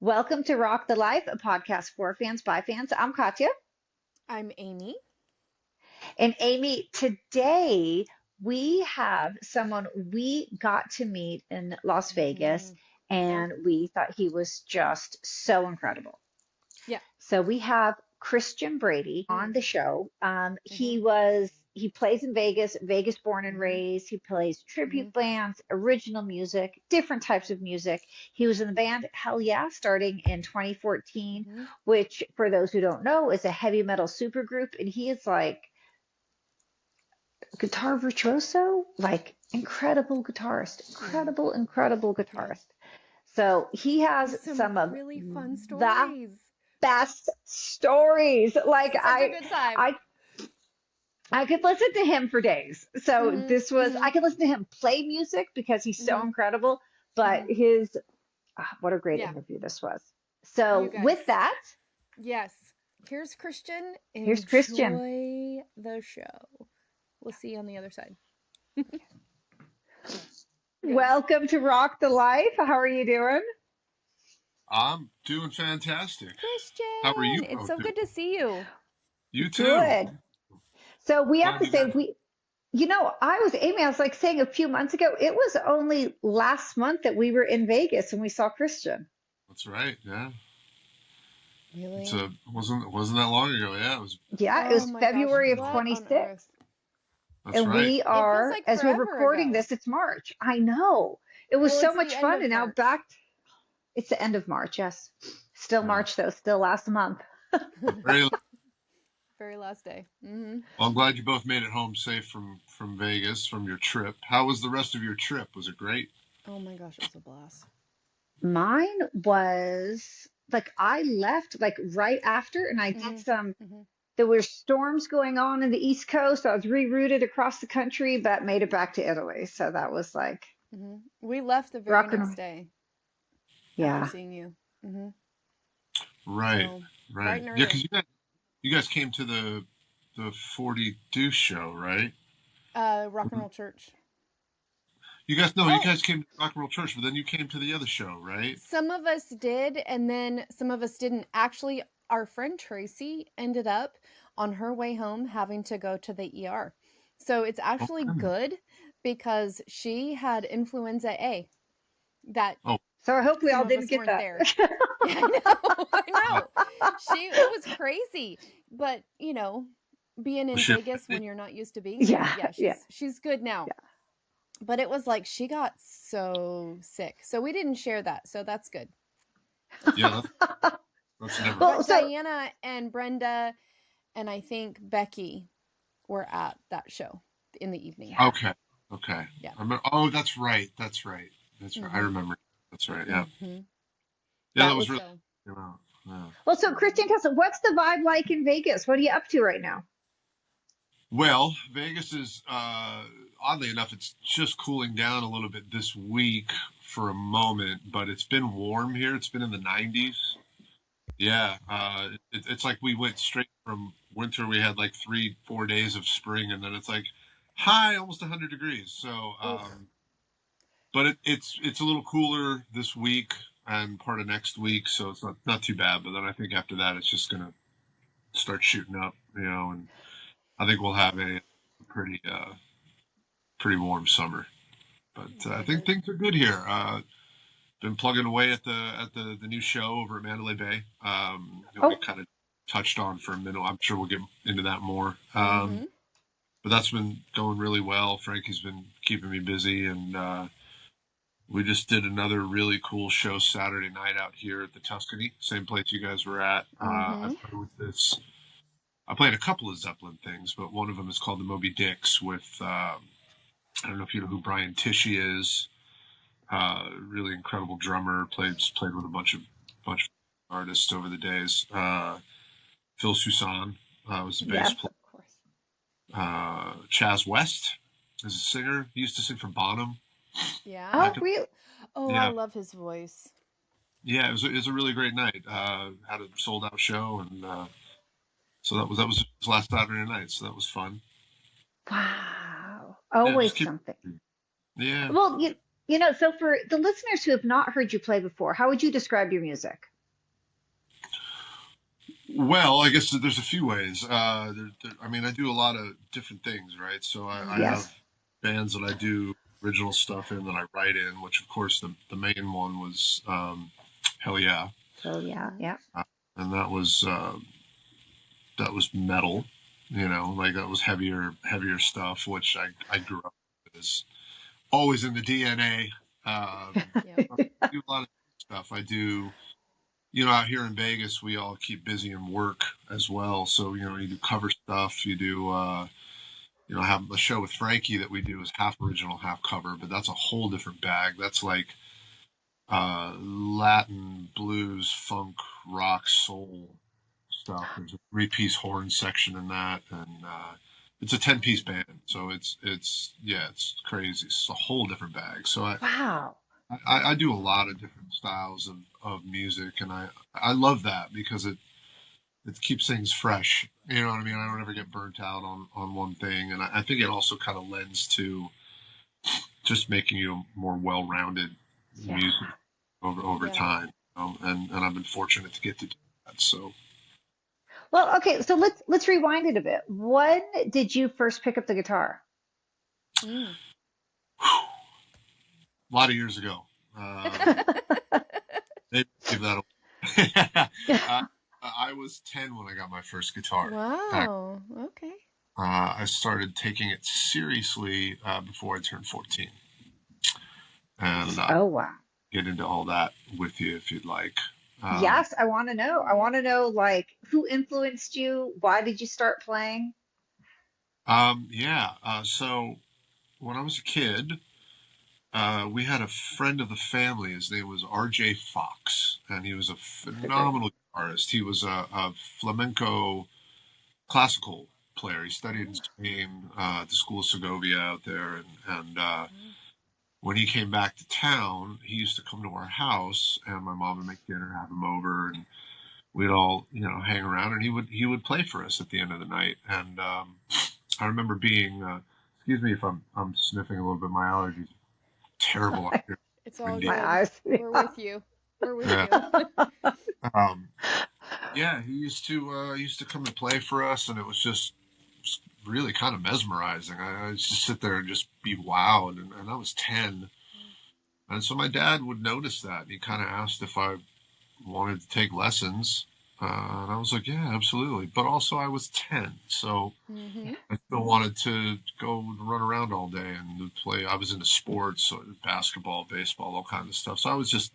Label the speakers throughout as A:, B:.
A: Welcome to Rock the Life, a podcast for fans by fans. I'm Katya.
B: I'm Amy.
A: And Amy, today we have someone we got to meet in Las Vegas,
B: Yeah.
A: and we thought he was just so incredible.
B: Yeah.
A: So we have Christian Brady on
B: Mm.
A: the show.
B: hmm
A: He plays in Vegas, Vegas born and
B: hmm
A: raised. He plays
B: hmm
A: tribute bands, original music, different types of music. He was in the band Hellyeah starting in 2014,
B: hmm
A: which for those who don't know is a heavy metal supergroup. And he is like guitar virtuoso, like incredible guitarist,
B: Yeah.
A: incredible
B: Yeah.
A: guitarist. So he has
B: With some
A: some of
B: really fun
A: the
B: stories.
A: best stories.
B: Such a good time.
A: I I could listen to him for days. So
B: hmm
A: this was
B: hmm
A: I could listen to him play music because he's so
B: hmm
A: incredible. But
B: hmm
A: what a great
B: Yeah.
A: interview this was.
B: You
A: So
B: guys.
A: with that,
B: Yes. Here's Christian.
A: here's Christian.
B: Enjoy the show. We'll see you on the other side. Good.
A: Welcome to Rock the Life. How are you doing?
C: I'm doing fantastic. How are you
B: Christian, it's
C: both
B: so
C: doing?
B: good to see you.
C: You too.
A: Good. So we have
C: Glad
A: to
C: you
A: say
C: guys.
A: I was like saying a few months ago, it was only last month that we were in Vegas and we saw Christian.
C: That's right. Yeah. It's
B: Really?
C: a wasn't that long ago. Yeah, it was.
A: Yeah, it
B: Oh
A: was
B: my gosh.
A: February of
B: What on
A: 26.
B: earth?
C: That's
A: And
C: right.
A: we
B: It feels
A: are,
B: like
A: as we're
B: forever
A: recording
B: ago.
A: this, it's March. I know. It was
B: Well,
A: so
B: it's
A: much
B: the end
A: fun.
B: of
A: And now
B: March.
A: it's the end of March. Yes. Still
C: Yeah.
A: March, though, still last month.
C: Very.
B: Very last day.
C: Well, I'm glad you both made it home safe from Vegas from your trip. How was the rest of your trip? Was it great?
B: Oh my gosh, it was a blast.
A: Mine was like I left like right after, and I did
B: hmm
A: some.
B: hmm
A: There were storms going on in the East Coast. I was rerouted across the country, but made it back to Italy. So that was like
B: We left the very
A: rock
B: next
A: and
B: day after
A: yeah.
B: seeing you. hmm
C: Right.
B: So bright
C: Right.
B: and
C: Yeah,
B: early.
C: because you guys came to the 40 Deuce show, right?
B: Rock and roll church.
C: You guys no, you
B: Oh,
C: guys came to Rock and Roll Church, but then you came to the other show, right?
B: some of us did, and then some of us didn't. Actually, our friend Tracy ended up on her way home having to go to the ER. So it's actually
C: Okay.
B: good because she had influenza A that
C: Oh,
A: So I hope we
B: some
A: all
B: of
A: didn't
B: us
A: get
B: weren't
A: that.
B: there. Yeah, I know. I
C: uh,
B: know. It was crazy. But, being
C: was
B: in
C: she
B: Vegas
C: affected?
B: when you're not used to being there,
A: Yeah,
B: yeah,
A: yeah,
B: she's good now.
A: yeah.
B: But it was like she got so sick. So we didn't share that. So that's good. That's
C: Yeah,
B: good.
C: that's never
A: Well,
B: But
A: so
B: Diana and Brenda and I think Becky were at that show in the evening.
A: yeah.
C: okay. Okay.
B: Yeah.
C: Oh, that's right. That's right. That's right. I
B: Mhm.
C: remember. That's right. Yeah.
B: Mhm.
C: Yeah, that
A: That
C: was
A: was
C: really.
B: So,
C: Yeah. Yeah.
A: well. So
B: mhm.
A: Christian Kessel, what's the vibe like in Vegas? What are you up to right now?
C: Well, Vegas is oddly enough, it's just cooling down a little bit this week for a moment, but it's been warm here. It's been in the 90s. Yeah, it's like we went straight from winter. We had like 3, 4 days of spring, and then it's like high, almost 100 degrees. So,
B: Oof.
C: but it's a little cooler this week and part of next week, so it's not too bad. But then I think after that, it's just gonna start shooting up, and I think we'll have a pretty pretty warm summer. But I
B: I
C: think
B: heard.
C: things are good here. Been plugging away at the new show over at Mandalay Bay. That we
A: Oh,
C: kind of touched on for a minute. I'm sure we'll get into that more.
B: Mhm.
C: But that's been going really well. Franky's been keeping me busy, and we just did another really cool show Saturday night out here at the Tuscany, same place you guys were at. I
B: Mhm.
C: played with this. I played a couple of Zeppelin things, but one of them is called the Moby Dicks with. I don't know if you know who Brian Tishy is. Really incredible drummer. Played with a bunch of artists over the days. Phil Soussan was the bass
A: yes,
C: player.
A: of course.
C: Chaz West is a singer. He used to sing for Bonham
B: Yeah.
A: Oh,
C: back in
A: really?
B: Oh, I
C: yeah
B: love his voice.
C: yeah. It was a really great night. Had a sold out show, and so that was his last Saturday night. So that was fun.
A: Wow.
C: Yeah, just
A: Always
C: keep.
A: something.
C: Yeah.
A: Well, so for the listeners who have not heard you play before, how would you describe your music?
C: Well, I guess there's a few ways. I mean, I do a lot of different things, right? So I
B: Mm-hmm.
C: have
A: Yes.
C: bands that I do original stuff in that I write in, which of course the main one was Hellyeah,
A: Oh yeah, yeah.
C: and that was metal, like that was heavier stuff, which I grew up with. Is always in the DNA.
B: Yep.
C: I do a lot of stuff. I do. Out here in Vegas, we all keep busy and work as well. So, you do cover stuff. You do, have the show with Franky that we do is half original, half cover, but that's a whole different bag. That's like Latin, blues, funk, rock, soul stuff. There's a three-piece horn section in that, and it's a 10-piece band. So it's crazy. It's a whole different bag. So
A: Wow.
C: I do a lot of different styles of music, and I love that because it keeps things fresh. You know what I mean? I don't ever get burnt out on one thing, and I think it also kind of lends to just making you a more well-rounded
A: Yeah.
C: music over
B: Yeah.
C: time. And I've been fortunate to get to do that. So
A: Well, okay, so let's rewind it a bit. When did you first pick up the guitar?
B: Mm.
C: a lot of years ago, maybe give that away. I was 10 when I got my first guitar.
B: Wow. Okay.
C: I started taking it seriously before I turned 14. And
A: Oh wow.
C: get into all that with you if you'd like. Um,
A: Yes, I want to know. I want to know like who influenced you? Why did you start playing?
C: yeah. So when I was a kid, we had a friend of the family. His name was R.J. Fox, and he was a phenomenal guitarist. He was a flamenco classical player. He studied in
B: Oh.
C: Spain at the School of Segovia out there, and
B: Mm.
C: when he came back to town, he used to come to our house, and my mom would make dinner, have him over, and we'd all hang around, and he would play for us at the end of the night. And I remember being excuse me if I'm sniffing a little bit. My allergies terrible out here,
B: It's all
C: windy.
A: My
B: good.
A: eyes.
B: We're with you. We're with
C: Yeah.
B: you.
C: um, yeah, he used to come and play for us, and it was just really kind of mesmerizing. I used to sit there and just be wowed, and I was 10. And so my dad would notice that, and he kind of asked if I wanted to take lessons. And I was like, yeah, absolutely. But also, I was 10, so
B: Mm-hmm.
C: I still wanted to go run around all day and play. I was into sports, so basketball, baseball, all kinds of stuff. So I was just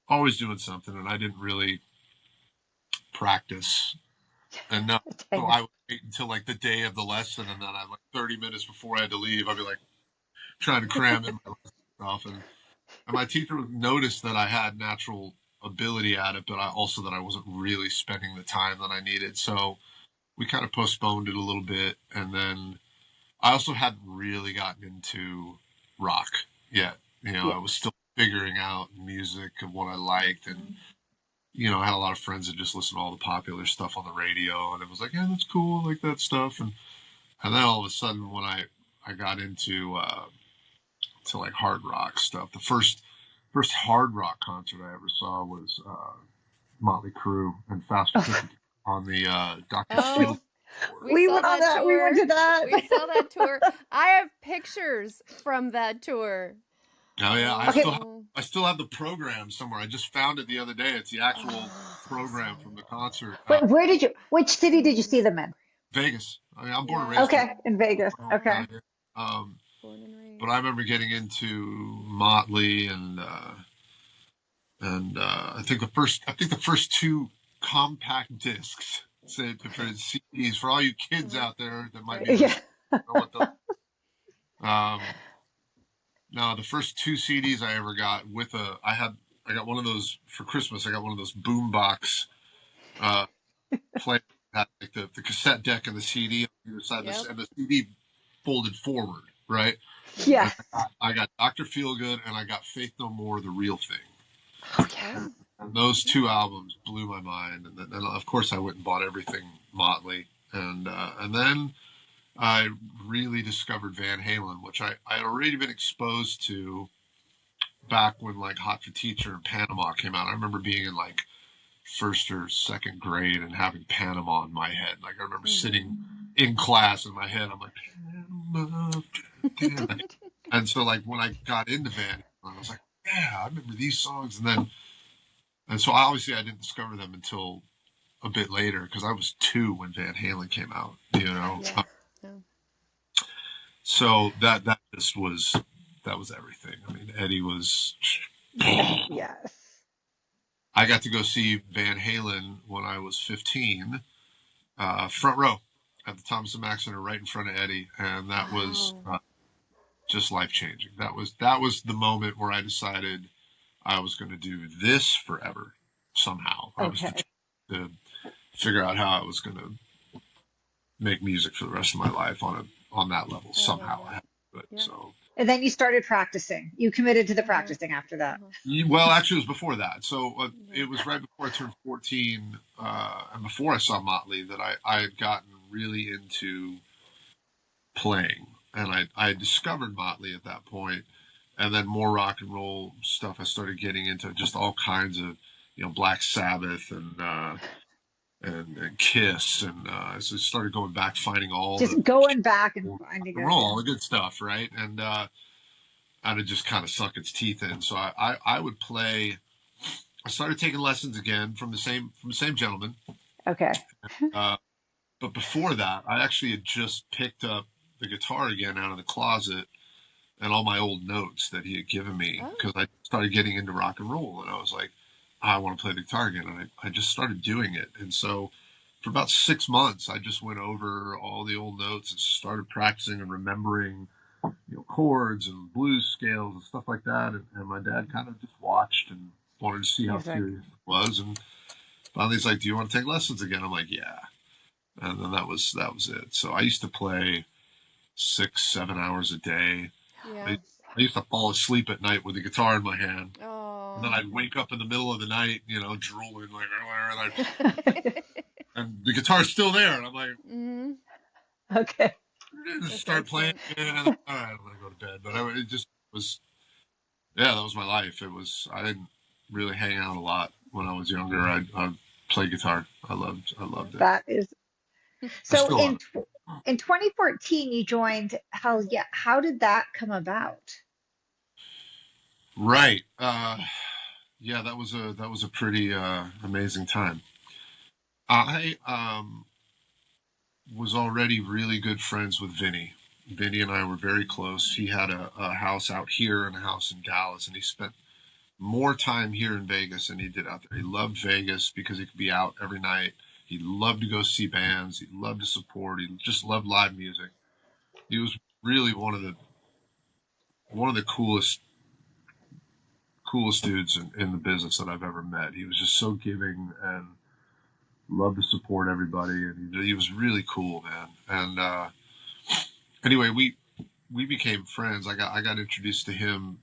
C: always doing something, and I didn't really practice enough. So
A: Dang it.
C: I would wait until like the day of the lesson, and then I like 30 minutes before I had to leave, I'd be like trying to cram in my stuff, and my teacher noticed that I had natural ability at it, but that I wasn't really spending the time that I needed. So we kind of postponed it a little bit, and then I also hadn't really gotten into rock yet.
A: Yeah.
C: I was still figuring out music and what I liked, and I had a lot of friends that just listened to all the popular stuff on the radio, and it was like, yeah, that's cool, I like that stuff, and then all of a sudden when I got into to like hard rock stuff, the first hard rock concert I ever saw was Motley Crue and Fast Certificate on the Dr.
B: Oh,
C: Field.
B: we
A: We
B: saw
A: went on
B: that
A: that. We went
B: tour.
A: to that.
B: We saw that tour. I have pictures from that tour.
C: Oh yeah,
A: Okay.
C: I still have the program somewhere. I just found it the other day. It's the actual
B: Oh, that's
C: program
B: awesome.
C: from the concert.
A: Wait, which city did you see
B: Amazing.
A: them in?
C: Vegas. I mean, I'm born and
B: Yeah,
C: raised here.
A: Okay, in Vegas. Okay.
C: Um,
B: born and
C: but
B: raised.
C: I remember getting into Motley and I think the first two compact discs, say for CDs for all you kids
B: Uh-huh.
C: out there that might be
A: Yeah.
C: listening. Know what um, no, the first two CDs I ever got I got one of those for Christmas. I got one of those boombox uh, play had like the cassette deck and the CD on either side,
B: Yep.
C: and the CD folded forward, right?
B: Mm-hmm.
C: And
A: Yes.
C: I got Dr. Feelgood and I got Faith No More, The Real Thing.
A: Oh yeah.
B: Oh.
C: And those two albums blew my mind. And then of course I went and bought everything Motley. And then I really discovered Van Halen, which I had already been exposed to back when like Hot for Teacher and Panama came out. I remember being in like first or second grade and having Panama in my head. Like I remember sitting in class in my head, I'm like, Panama, Panama. And so like when I got into Van Halen, I was like, yeah, I remember these songs. And so obviously I didn't discover them until a bit later because I was 2 when Van Halen came out, you know.
B: Yeah. Yeah.
C: So that just was everything. I mean, Eddie was.
A: Yes.
C: I got to go see Van Halen when I was 15, front row at the Thomas and Mack Center, right in front of Eddie, and that was just life changing. That was the moment where I decided I was going to do this forever somehow. I was to figure out how I was going to make music for the rest of my life on that level somehow. I had to do it.
B: Yeah.
C: So.
A: And then you started practicing. You committed to the practicing after that.
C: Well, actually, it was before that. So it was right before I turned 14, and before I saw Motley, that I had gotten really into playing, and I had discovered Motley at that point, and then more rock and roll stuff. I started getting into just all kinds of, Black Sabbath and Kiss, and so I started going back, finding all
A: just going back and finding
C: all the good stuff, right? And I'd have just kind of sunk its teeth in. So I would play. I started taking lessons again from the same gentleman.
A: Okay.
C: But before that, I actually had just picked up the guitar again out of the closet and all my old notes that he had given me because I started getting into rock and roll, and I was like, I want to play the guitar again, and I just started doing it. And so for about 6 months, I just went over all the old notes and started practicing and remembering, chords and blues scales and stuff like that. And my dad kind of just watched and wanted to see how serious it was. And finally, he's like, "Do you want to take lessons again?" I'm like, "Yeah." And then that was it. So I used to play 6-7 hours a day.
B: Yeah.
C: I used to fall asleep at night with the guitar in my hand.
B: Oh.
C: And then I'd wake up in the middle of the night, drooling like, and the guitar's still there, and I'm like,
A: okay.
C: Start playing again. And, all right, I'm gonna go to bed. But it just was, that was my life. I didn't really hang out a lot when I was younger. I played guitar. I loved it.
A: That is so. In 2014, you joined Hellyeah. How did that come about?
C: Right. Yeah, that was a pretty amazing time. I was already really good friends with Vinny. Vinny and I were very close. He had a house out here and a house in Dallas, and he spent more time here in Vegas than he did out there. He loved Vegas because he could be out every night. He loved to go see bands. He loved to support. He just loved live music. He was really one of the coolest dudes in the business that I've ever met. He was just so giving and loved to support everybody, and he was really cool, man. And anyway, we became friends. I got introduced to him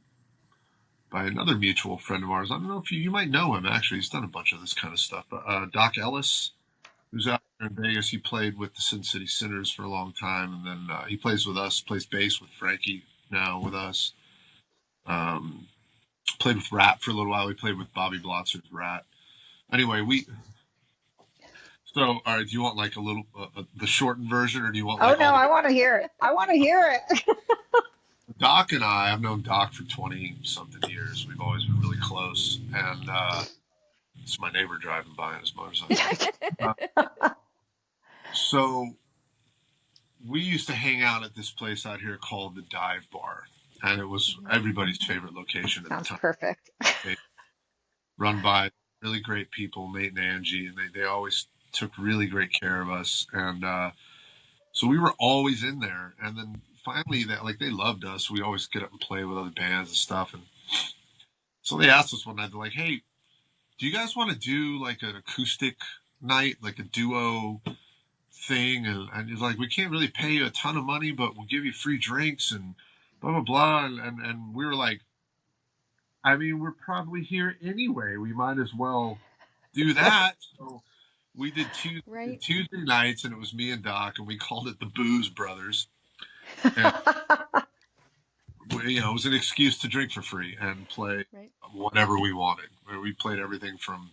C: by another mutual friend of ours. I don't know if you might know him, actually. He's done a bunch of this kind of stuff. But Doc Ellis, who's out there in Vegas, he played with the Sin City Sinners for a long time, and then he plays with us, plays bass with Franky now with us. Played with Rat for a little while. We played with Bobby Blotzer's Rat. Anyway, so, all right, do you want like a little, the shortened version, or do you want like
A: I want to hear it. I want to hear it.
C: Doc and I've known Doc for 20-something years. We've always been really close. And it's my neighbor driving by on his motorcycle. So we used to hang out at this place out here called the Dive Bar. And it was everybody's favorite location at the time.
A: Sounds perfect.
C: Run by really great people, Nate and Angie, and they always took really great care of us. And so we were always in there. And then finally, they loved us. We always get up and play with other bands and stuff. And so they asked us one night, they're like, "Hey, do you guys want to do like an acoustic night, like a duo thing?" And he's like, "We can't really pay you a ton of money, but we'll give you free drinks and blah, blah, blah." And we were like, I mean, we're probably here anyway. We might as well do that. So we did Tuesday nights, and it was me and Doc, and we called it the Booze Brothers. And, it was an excuse to drink for free and play whatever we wanted. We played everything from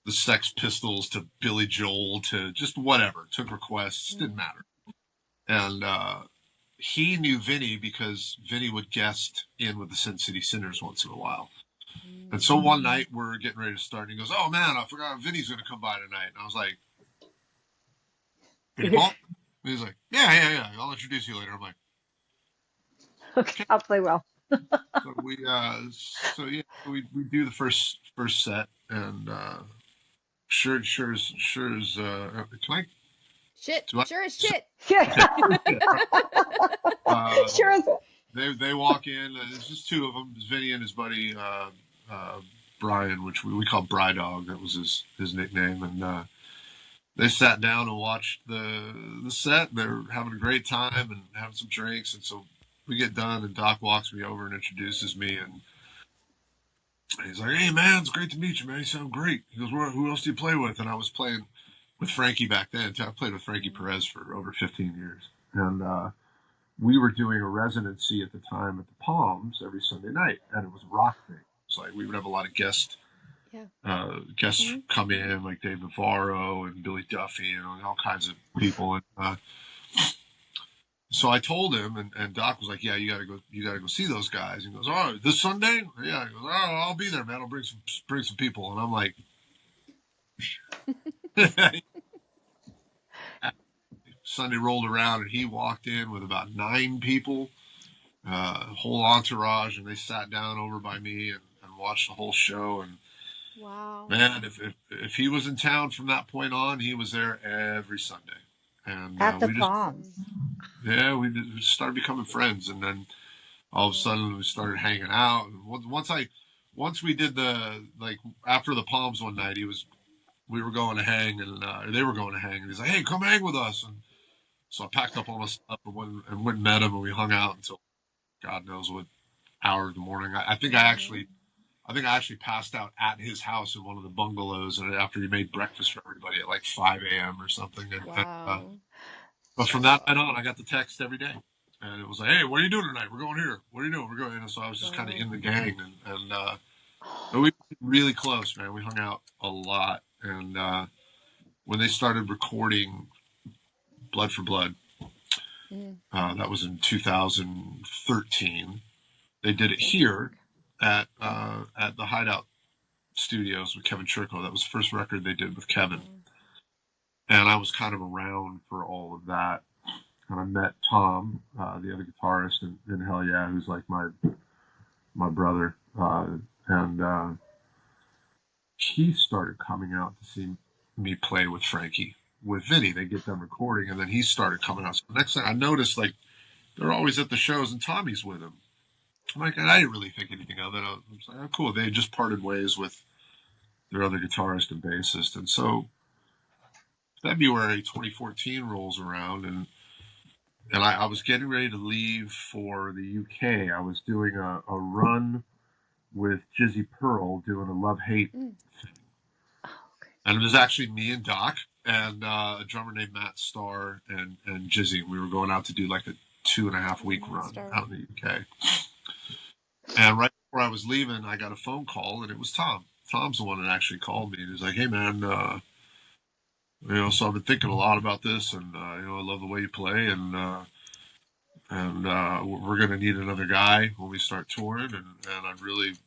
C: the Sex Pistols to Billy Joel to just whatever, took requests, didn't matter. And he knew Vinny because Vinny would guest in with the Sin City Sinners once in a while. And so one night we're getting ready to start, and he goes, "Oh man, I forgot Vinny's going to come by tonight." And I was like, "Vinny Paul?" And he's like, "Yeah. I'll introduce you later." I'm like,
A: Okay, I'll play well.
C: So we do the first set, and sure as can I
B: Shit.
C: do I
B: Sure as shit.
A: Yeah.
C: uh,
A: Sure is.
C: they walk in. It's just two of them, it's Vinny and his buddy Brian, which we call Bry Dog. That was his nickname, and they sat down and watched the set. They're having a great time and having some drinks, and so we get done, and Doc walks me over and introduces me, and he's like, "Hey man, it's great to meet you, man. You sound great." He goes, "Who else do you play with?" And I was playing with Franky back then. I played with Franky Perez for over 15 years, and we were doing a residency at the time at the Palms every Sunday night, and it was a rock thing. It's like we would have a lot of guests come in, like Dave Navarro and Billy Duffy and all kinds of people. And so I told him, and Doc was like, "Yeah, you gotta go see those guys." He goes, "Oh, this Sunday?" Yeah. He goes, "Oh, I'll be there, man. I'll bring some people." And I'm like, Sunday rolled around, and he walked in with about 9 people, whole entourage, and they sat down over by me and watched the whole show. And
B: Wow.
C: man, if he was in town from that point on, he was there every Sunday. And
A: At the Palms.
C: we started becoming friends, and then all of a sudden we started hanging out. And once we did after the Palms one night, we were going to hang, and they were going to hang, and he's like, "Hey, come hang with us." And so I packed up all my stuff and went and met him, and we hung out until God knows what hour of the morning. I think I actually passed out at his house in one of the bungalows, and after he made breakfast for everybody at like 5 a.m. or something.
B: Wow.
C: But from that night on, I got the text every day, and it was like, "Hey, what are you doing tonight? We're going here. What are you doing? We're going." And so I was just kind of in the gang, but we were really close, man. We hung out a lot, and when they started recording Blood for Blood, that was in 2013. They did it here at the Hideout Studios with Kevin Churko. That was the first record they did with Kevin. And I was kind of around for all of that. And I met Tom, the other guitarist in Hellyeah, who's like my brother. And he started coming out to see me play with Franky. With Vinny, they get them recording, and then he started coming out. So the next thing I noticed, like, they're always at the shows, and Tommy's with him. I'm like, and I didn't really think anything of it. I was like, "Oh, cool." They had just parted ways with their other guitarist and bassist. And so February 2014 rolls around, and I was getting ready to leave for the UK. I was doing a run with Jizzy Pearl doing a love-hate thing. And it was actually me and Doc and a drummer named Matt Starr and Jizzy. We were going out to do like a 2.5-week run out in the UK. And right before I was leaving, I got a phone call, and it was Tom. Tom's the one that actually called me, and he was like, "Hey man, so I've been thinking a lot about this, and I love the way you play, and we're going to need another guy when we start touring, and I'd really,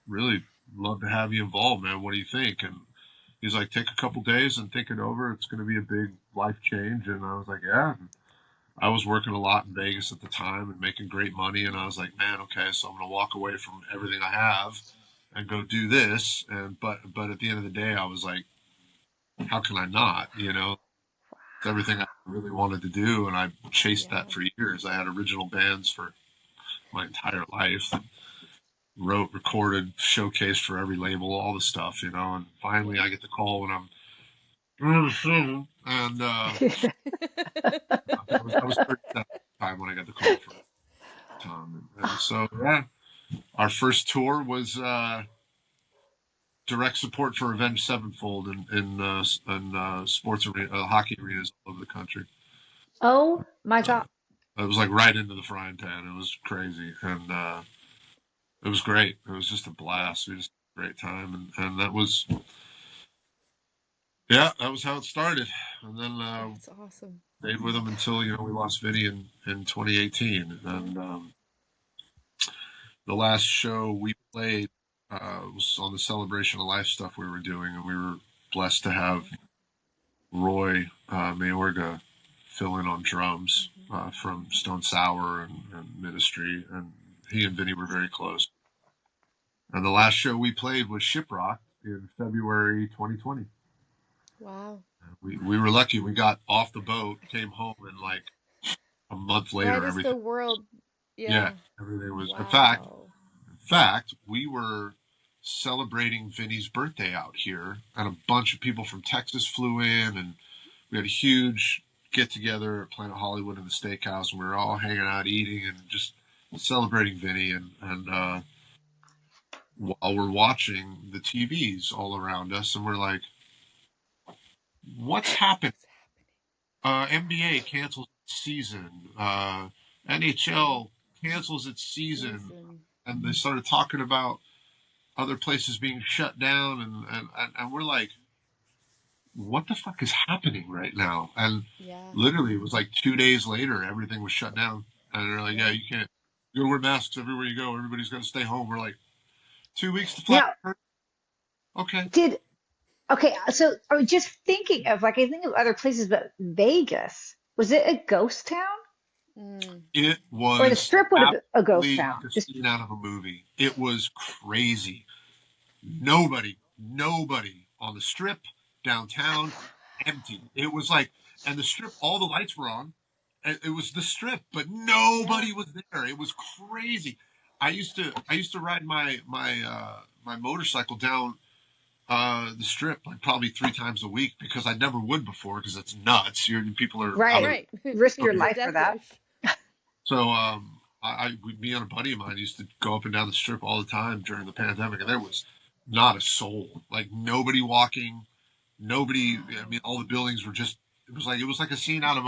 C: really love to have you involved, man. What do you think?" And he's like, "Take a couple days and think it over. It's going to be a big life change." And I was like, "Yeah." And I was working a lot in Vegas at the time and making great money, and I was like, "Man, okay, so I'm going to walk away from everything I have and go do this." And but at the end of the day, I was like, how can I not? It's everything I really wanted to do, and I chased that for years. I had original bands for my entire life. Wrote, recorded, showcased for every label, all the stuff, and finally I get the call when I'm and I was 37 at the time when I got the call from Tom, and so our first tour was direct support for Avenged Sevenfold in sports hockey arenas all over the country.
A: Oh my God.
C: It was like right into the frying pan. It was crazy, and it was great. It was just a blast. We just had a great time, and that was Yeah, that was how it started. And then
B: That's awesome.
C: stayed with him until, we lost Vinny in 2018. And the last show we played was on the Celebration of Life stuff we were doing. And we were blessed to have Roy Mayorga fill in on drums from Stone Sour and Ministry. And he and Vinny were very close. And the last show we played was Shiprock in February 2020.
B: Wow.
C: We were lucky. We got off the boat, came home, and like a month later,
B: Right as
C: everything.
B: the world.
C: Yeah,
B: Yeah.
C: everything was.
B: Wow.
C: In fact, we were celebrating Vinny's birthday out here, and a bunch of people from Texas flew in, and we had a huge get together at Planet Hollywood in the steakhouse, and we were all hanging out, eating, and just celebrating Vinny. And while we're watching the TVs all around us, and we're like, "What's happened?" NBA cancels its season. NHL cancels its season. And they started talking about other places being shut down. And we're like, what the fuck is happening right now? And literally, it was like 2 days later, everything was shut down. And they're like, yeah, you can't. You gotta wear masks everywhere you go. Everybody's got to stay home. We're like, 2 weeks to fly.
A: Now,
C: Okay.
A: okay, so I was just thinking of like I think of other places, but Vegas, was it a ghost town?
C: It
A: Or the
C: was
A: Strip would have been a ghost
C: absolutely
A: town.
C: like a
A: Just
C: scene out of a movie. It was crazy. Nobody on the Strip, downtown, empty. It was like, and the Strip, all the lights were on. It was the Strip, but nobody was there. It was crazy. I used to ride my motorcycle down the Strip like probably 3 times a week because I never would before because it's nuts. People are out of
A: right. Risk your life for that.
C: So me and a buddy of mine used to go up and down the Strip all the time during the pandemic, and there was not a soul, like nobody walking, nobody. I mean, all the buildings were just. It was like a scene out of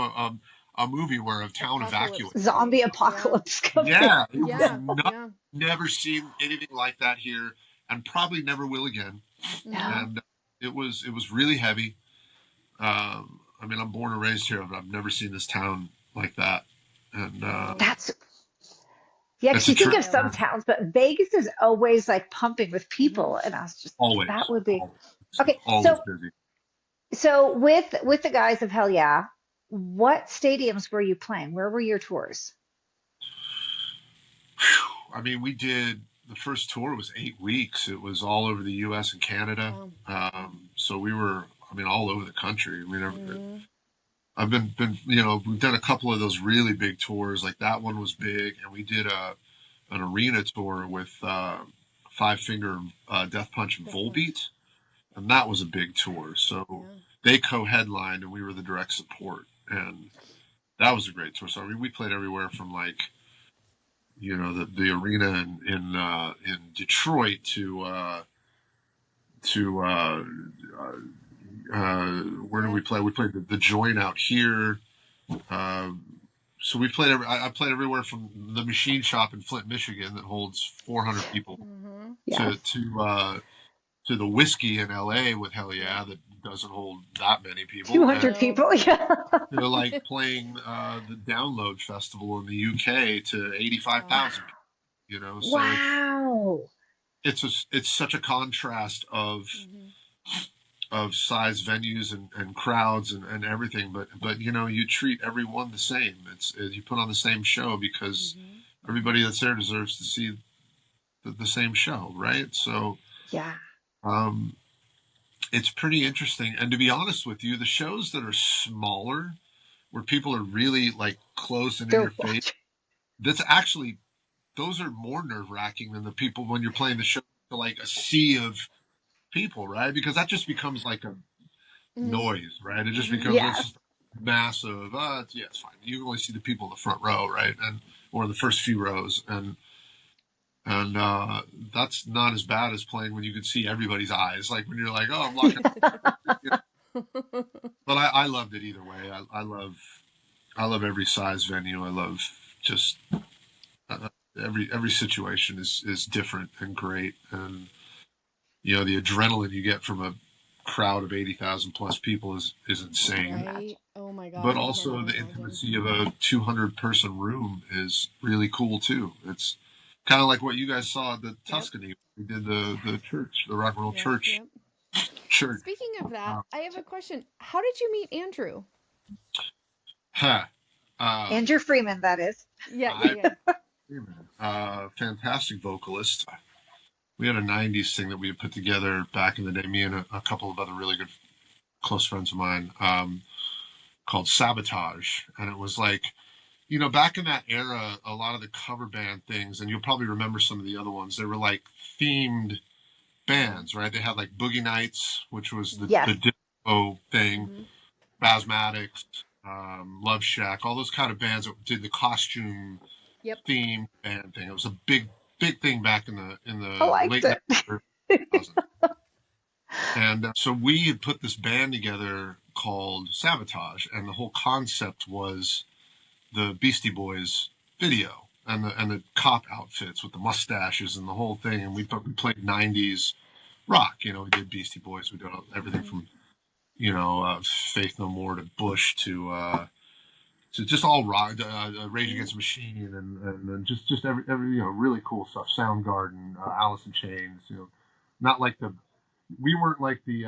C: a movie where a town evacuated.
A: Zombie apocalypse coming.
C: Yeah, it was never seen anything like that here, and probably never will again.
A: Yeah.
C: And it was really heavy. I mean, I'm born and raised here, but I've never seen this town like that. And
A: That's because you think of some towns, but Vegas is always like pumping with people, and I was just
C: always
A: that would be okay.
C: always busy.
A: So with the guys of Hellyeah, what stadiums were you playing? Where were your tours?
C: I mean, we did the first tour was 8 weeks. It was all over the U.S. and Canada. So we were, I mean, all over the country. I mean, I've been, we've done a couple of those really big tours. Like that one was big, and we did an arena tour with Five Finger Death Punch and Volbeat, and that was a big tour. So they co-headlined, and we were the direct support, and that was a great tour. So I mean, we played everywhere from like, the arena in Detroit to where did we play? We played the Joint out here. So we played. I played everywhere from the Machine Shop in Flint, Michigan, that holds 400 people, to the Whiskey in LA with Hellyeah that doesn't hold that many people.
A: 200 people, yeah.
C: They're like playing the Download Festival in the UK to 85,000. So
A: wow.
C: It's such a contrast of size venues and crowds and everything, but you treat everyone the same. You put on the same show because everybody that's there deserves to see the same show, right? So it's pretty interesting. And to be honest with you, the shows that are smaller, where people are really like close and in your face, those are more nerve-wracking than the people when you're playing the show to like a sea of people, right? Because that just becomes like a noise, right? It just becomes it's just massive. It's fine. You only see the people in the front row, right? Or the first few rows, and that's not as bad as playing when you can see everybody's eyes. Like when you're like, oh, I'm locking. But I loved it either way. I love every size venue. I love just every situation is different and great, and the adrenaline you get from a crowd of 80,000 plus people is insane.
B: Right? Oh my gosh,
C: But
B: I can't
C: also
B: even
C: the
B: imagine.
C: intimacy of a 200 person room is really cool too. It's kind of like what you guys saw at the Tuscany. We did the church, the rock and roll church.
B: Speaking of that, I have a question. How did you meet Andrew?
C: Huh.
A: Andrew Freeman, that is.
B: Yeah.
C: Fantastic vocalist. We had a 90s thing that we had put together back in the day, me and a couple of other really good close friends of mine, called Sabotage. And it was like, you know, back in that era, a lot of the cover band things, and you'll probably remember some of the other ones, they were like themed bands, right? They had like Boogie Nights, which was the
A: Yes.
C: disco thing, Basmatics, Love Shack, all those kind of bands that did the costume themed band thing. It was a big thing back in the
A: I liked
C: late
A: it.
C: 90s. And so we had put this band together called Sabotage, and the whole concept was the Beastie Boys video and the cop outfits with the mustaches and the whole thing. And we played 90s rock. You know, we did Beastie Boys. We did everything from, you know, Faith No More to Bush to just all rock, Rage Against the Machine, and just every you know, really cool stuff. Soundgarden, Alice in Chains. You know, not like we weren't like the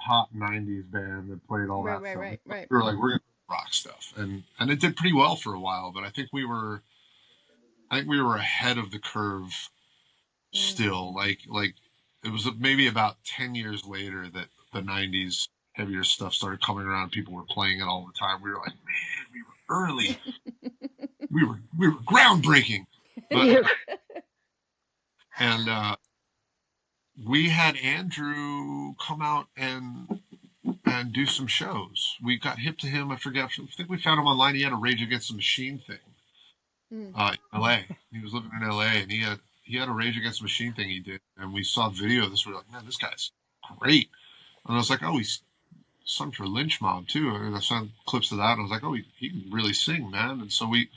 C: pop '90s band that played all that stuff.
B: Right.
C: We were like, we're gonna do rock stuff, and it did pretty well for a while. But I think we were ahead of the curve still. Like it was maybe about 10 years later that the '90s heavier stuff started coming around. People were playing it all the time. We were like, man, we were early. we were groundbreaking. But, and we had Andrew come out and do some shows. We got hip to him. I think we found him online. He had a Rage Against the Machine thing in LA. He was living in LA, and he had a Rage Against the Machine thing he did. And we saw the video of this. We were like, man, this guy's great. And I was like, oh, he's sung for Lynch Mob too. And I saw clips of that, and I was like, oh, he can really sing, man. And so we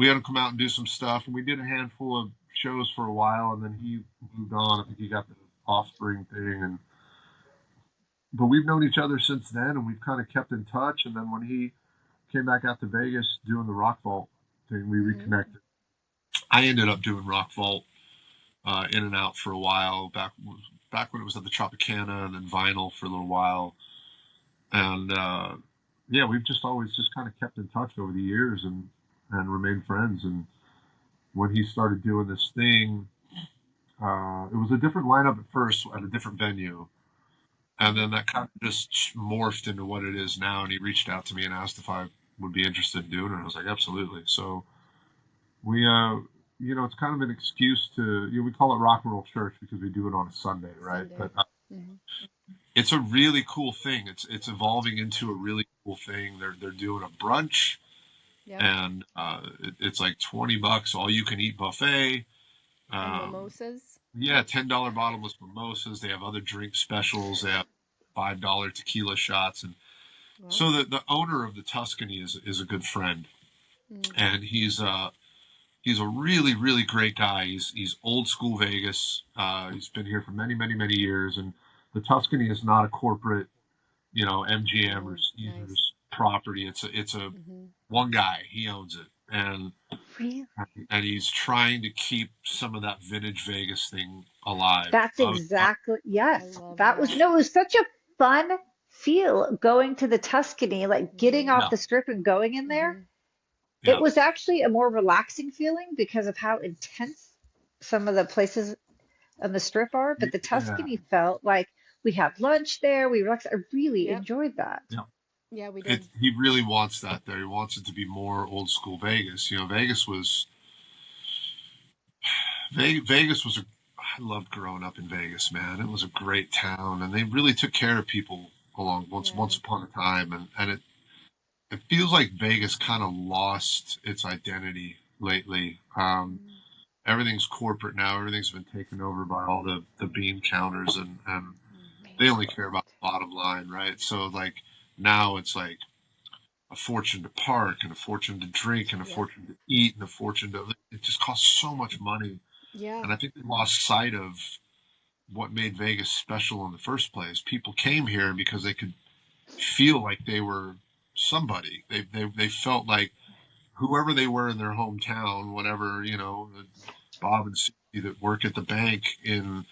C: had him come out and do some stuff, and we did a handful of shows for a while, and then he moved on. I think he got the Offspring thing, but we've known each other since then, and we've kind of kept in touch. And then when he came back out to Vegas doing the Rock Vault thing, we reconnected. I ended up doing Rock Vault in and out for a while, back when it was at the Tropicana, and then Vinyl for a little while. And yeah, we've just always just kind of kept in touch over the years and remained friends. And when he started doing this thing, it was a different lineup at first at a different venue. And then that kind of just morphed into what it is now. And he reached out to me and asked if I would be interested in doing it. I was like, absolutely. So we, you know, it's kind of an excuse to, you know, we call it Rock and Roll Church because we do it on a Sunday, right? But it's a really cool thing. It's evolving into a really cool thing. They're doing a brunch, and it's like $20, all you can eat buffet.
B: Mimosas.
C: Yeah, $10 bottomless mimosas. They have other drink specials. They have $5 tequila shots, and so the owner of the Tuscany is a good friend, and he's a really, really great guy. He's old school Vegas. He's been here for many, many, many years, and the Tuscany is not a corporate, you know, MGM or Caesars property. It's a one guy. He owns it, and he's trying to keep some of that vintage Vegas thing alive.
A: That's exactly, yes. It was such a fun feel going to the Tuscany, like getting off the strip and going in there. It was actually a more relaxing feeling because of how intense some of the places on the strip are. But the Tuscany felt like we had lunch there. We relaxed. I really enjoyed that.
B: Yeah, we did.
C: He really wants that there. He wants it to be more old school Vegas. You know, Vegas was I loved growing up in Vegas, man. It was a great town, and they really took care of people once upon a time, and it feels like Vegas kind of lost its identity lately. Everything's corporate now. Everything's been taken over by all the bean counters, and they only care about the bottom line, right? So like now it's like a fortune to park and a fortune to drink and a fortune to eat and a fortune to, it just costs so much money.
B: Yeah.
C: And I think they lost sight of what made Vegas special in the first place. People came here because they could feel like they were somebody. They felt like whoever they were in their hometown, whatever, Bob and Susie that work at the bank in,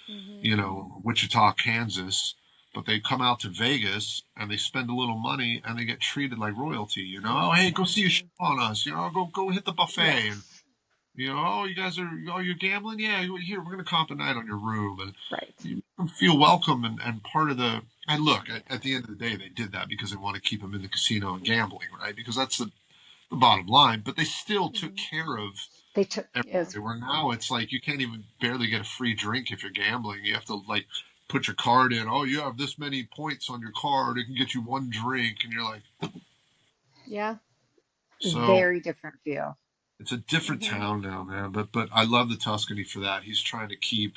C: Wichita, Kansas, but they come out to Vegas and they spend a little money and they get treated like royalty, Oh, hey, go see a show on us, go hit the buffet. And, oh, you guys you're gambling? Yeah, here, we're going to comp a night on your room. And you feel welcome and part of the, and look, at the end of the day, they did that because they want to keep them in the casino and gambling, right? Because that's the bottom line, but they still took care of everything. Where now it's like you can't even barely get a free drink if you're gambling. You have to like put your card in. Oh, you have this many points on your card. It can get you one drink, and you're like, so
A: very different feel.
C: It's a different town now, man. But I love the Tuscany for that. He's trying to keep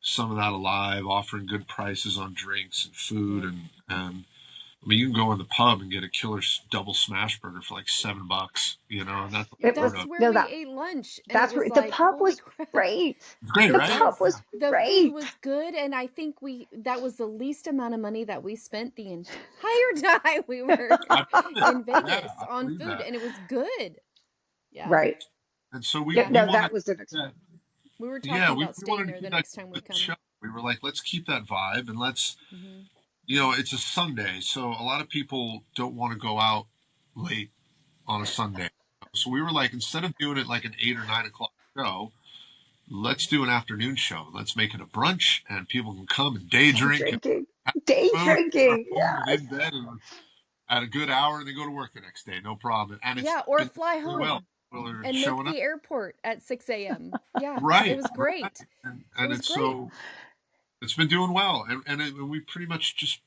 C: some of that alive, offering good prices on drinks and food, and I mean, you can go in the pub and get a killer double smash burger for like $7, and
B: that's where we ate lunch. And
A: that's where the pub was great.
C: It's great, right?
A: The pub was great.
B: The food was good, and I think that was the least amount of money that we spent the entire time we were in Vegas on food, and it was good. Yeah.
A: Right.
C: And so we
A: that was an
B: we were talking about staying there the next time we come.
C: We were like, let's keep that vibe, and let's. It's a Sunday, so a lot of people don't want to go out late on a Sunday. So we were like, instead of doing it like an 8 or 9 o'clock show, let's do an afternoon show. Let's make it a brunch, and people can come and day drink.
A: Day drinking. Yeah.
C: In bed at a good hour, and they go to work the next day, no problem. And it's,
B: or fly home and make the airport at 6 a.m. Yeah,
C: right.
B: It was great.
C: And it's great. So. It's been doing well, and we pretty much just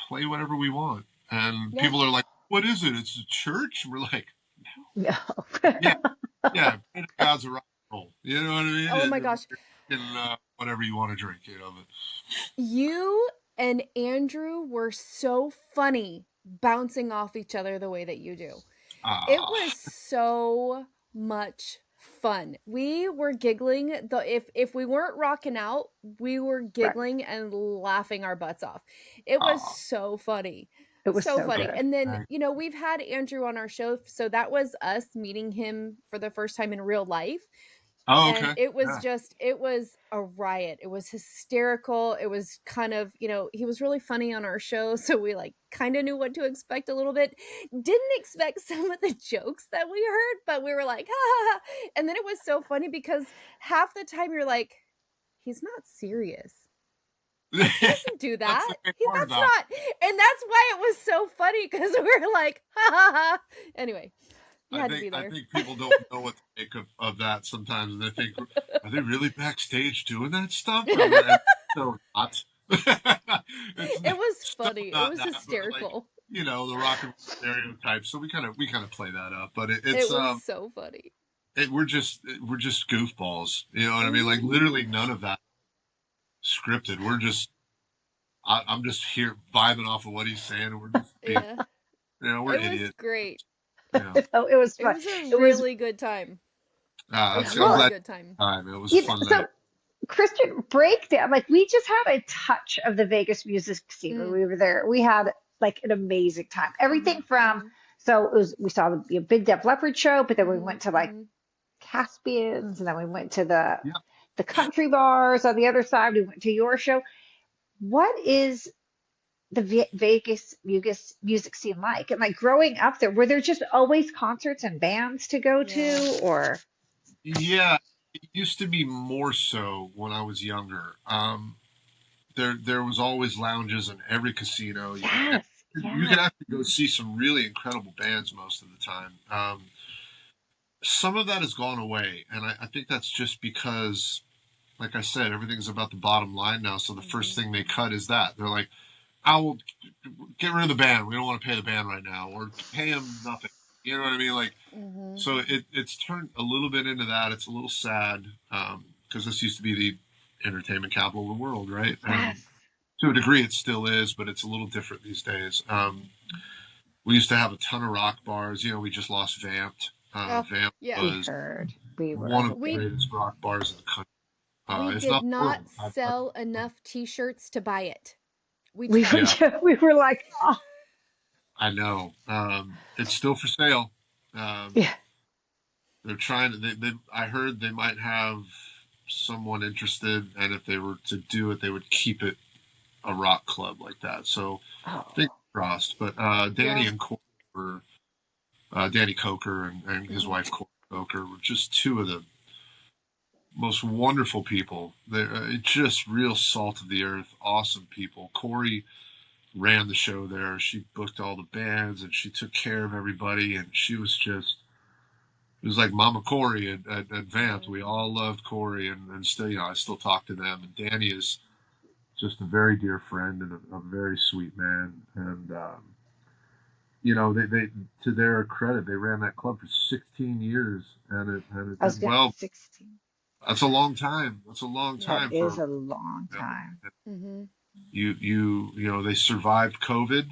C: play whatever we want. And people are like, "What is it? It's a church?" We're like, "No." God's a rock and roll. You know what I mean?
B: Oh my gosh!
C: And whatever you want to drink, But
B: you and Andrew were so funny, bouncing off each other the way that you do. It was so much fun. We were giggling. If we weren't rocking out, we were giggling and laughing our butts off. It was so funny.
A: It was so
B: funny.
A: Good.
B: And then, we've had Andrew on our show, so that was us meeting him for the first time in real life.
C: Oh, okay.
B: And it was it was a riot. It was hysterical. It was kind of, he was really funny on our show. So we kind of knew what to expect a little bit. Didn't expect some of the jokes that we heard, but we were like, ha, ha, ha. And then it was so funny because half the time you're like, he's not serious. He doesn't do that. That's not. And that's why it was so funny because we were like, ha, ha, ha. Anyway.
C: I think people don't know what to make of that sometimes. And they think, are they really backstage doing that stuff? So not.
B: It was funny. It was hysterical.
C: The rock and roll stereotype. So we kind of play that up, but it
B: was so funny.
C: We're just goofballs. You know what I mean? Like literally none of that scripted. We're just, I'm just here vibing off of what he's saying, and we're just, we're idiots.
B: It was great.
A: Yeah. It was fun.
B: It was a really good time.
C: It was a good time. It was fun.
A: So, Christian, breakdown. We just had a touch of the Vegas music scene when we were there. We had an amazing time. Everything from we saw the Big Def Leppard show, but then we went to Caspian's, and then we went to the country bars on the other side. We went to your show. What is the Vegas music scene like? And growing up there, were there just always concerts and bands to go to, or?
C: Yeah, it used to be more so when I was younger. There was always lounges in every casino. You could actually go see some really incredible bands most of the time. Some of that has gone away, and I think that's just because, like I said, everything's about the bottom line now. So the first thing they cut is that. They're like, I will get rid of the band. We don't want to pay the band right now, or pay them nothing. You know what I mean? So it's turned a little bit into that. It's a little sad because this used to be the entertainment capital of the world, right? To a degree, it still is, but it's a little different these days. We used to have a ton of rock bars. We just lost Vamped. Vamped was one of the greatest rock bars in the country.
B: We
C: if
B: did
C: not the
B: not
C: world.
B: sell enough T-shirts to buy it. We
A: We were,
B: tried.
C: Yeah,
A: we were like, oh,
C: I know. It's still for sale. Um,
A: yeah.
C: they're trying to. I heard they might have someone interested, and if they were to do it, they would keep it a rock club like that. So,
A: Oh,
C: fingers crossed. But Danny
B: Yeah.
C: and Corey were Danny Coker and his
B: Mm-hmm.
C: wife Corey Coker were just two of the most wonderful people. They're just real salt of the earth, awesome people. Corey ran the show there. She booked all the bands and she took care of everybody. And she was just, it was like Mama Corey at Vamp. We all loved Corey and still, I still talk to them. And Danny is just a very dear friend and a very sweet man. And, they to their credit, they ran that club for 16 years and it
A: I was
C: did
A: gonna
C: well.
A: 16.
C: That's a long time. That's a long
A: That
C: time
A: is
C: for,
A: a long
C: you know,
A: time.
B: Mm-hmm.
C: they survived COVID,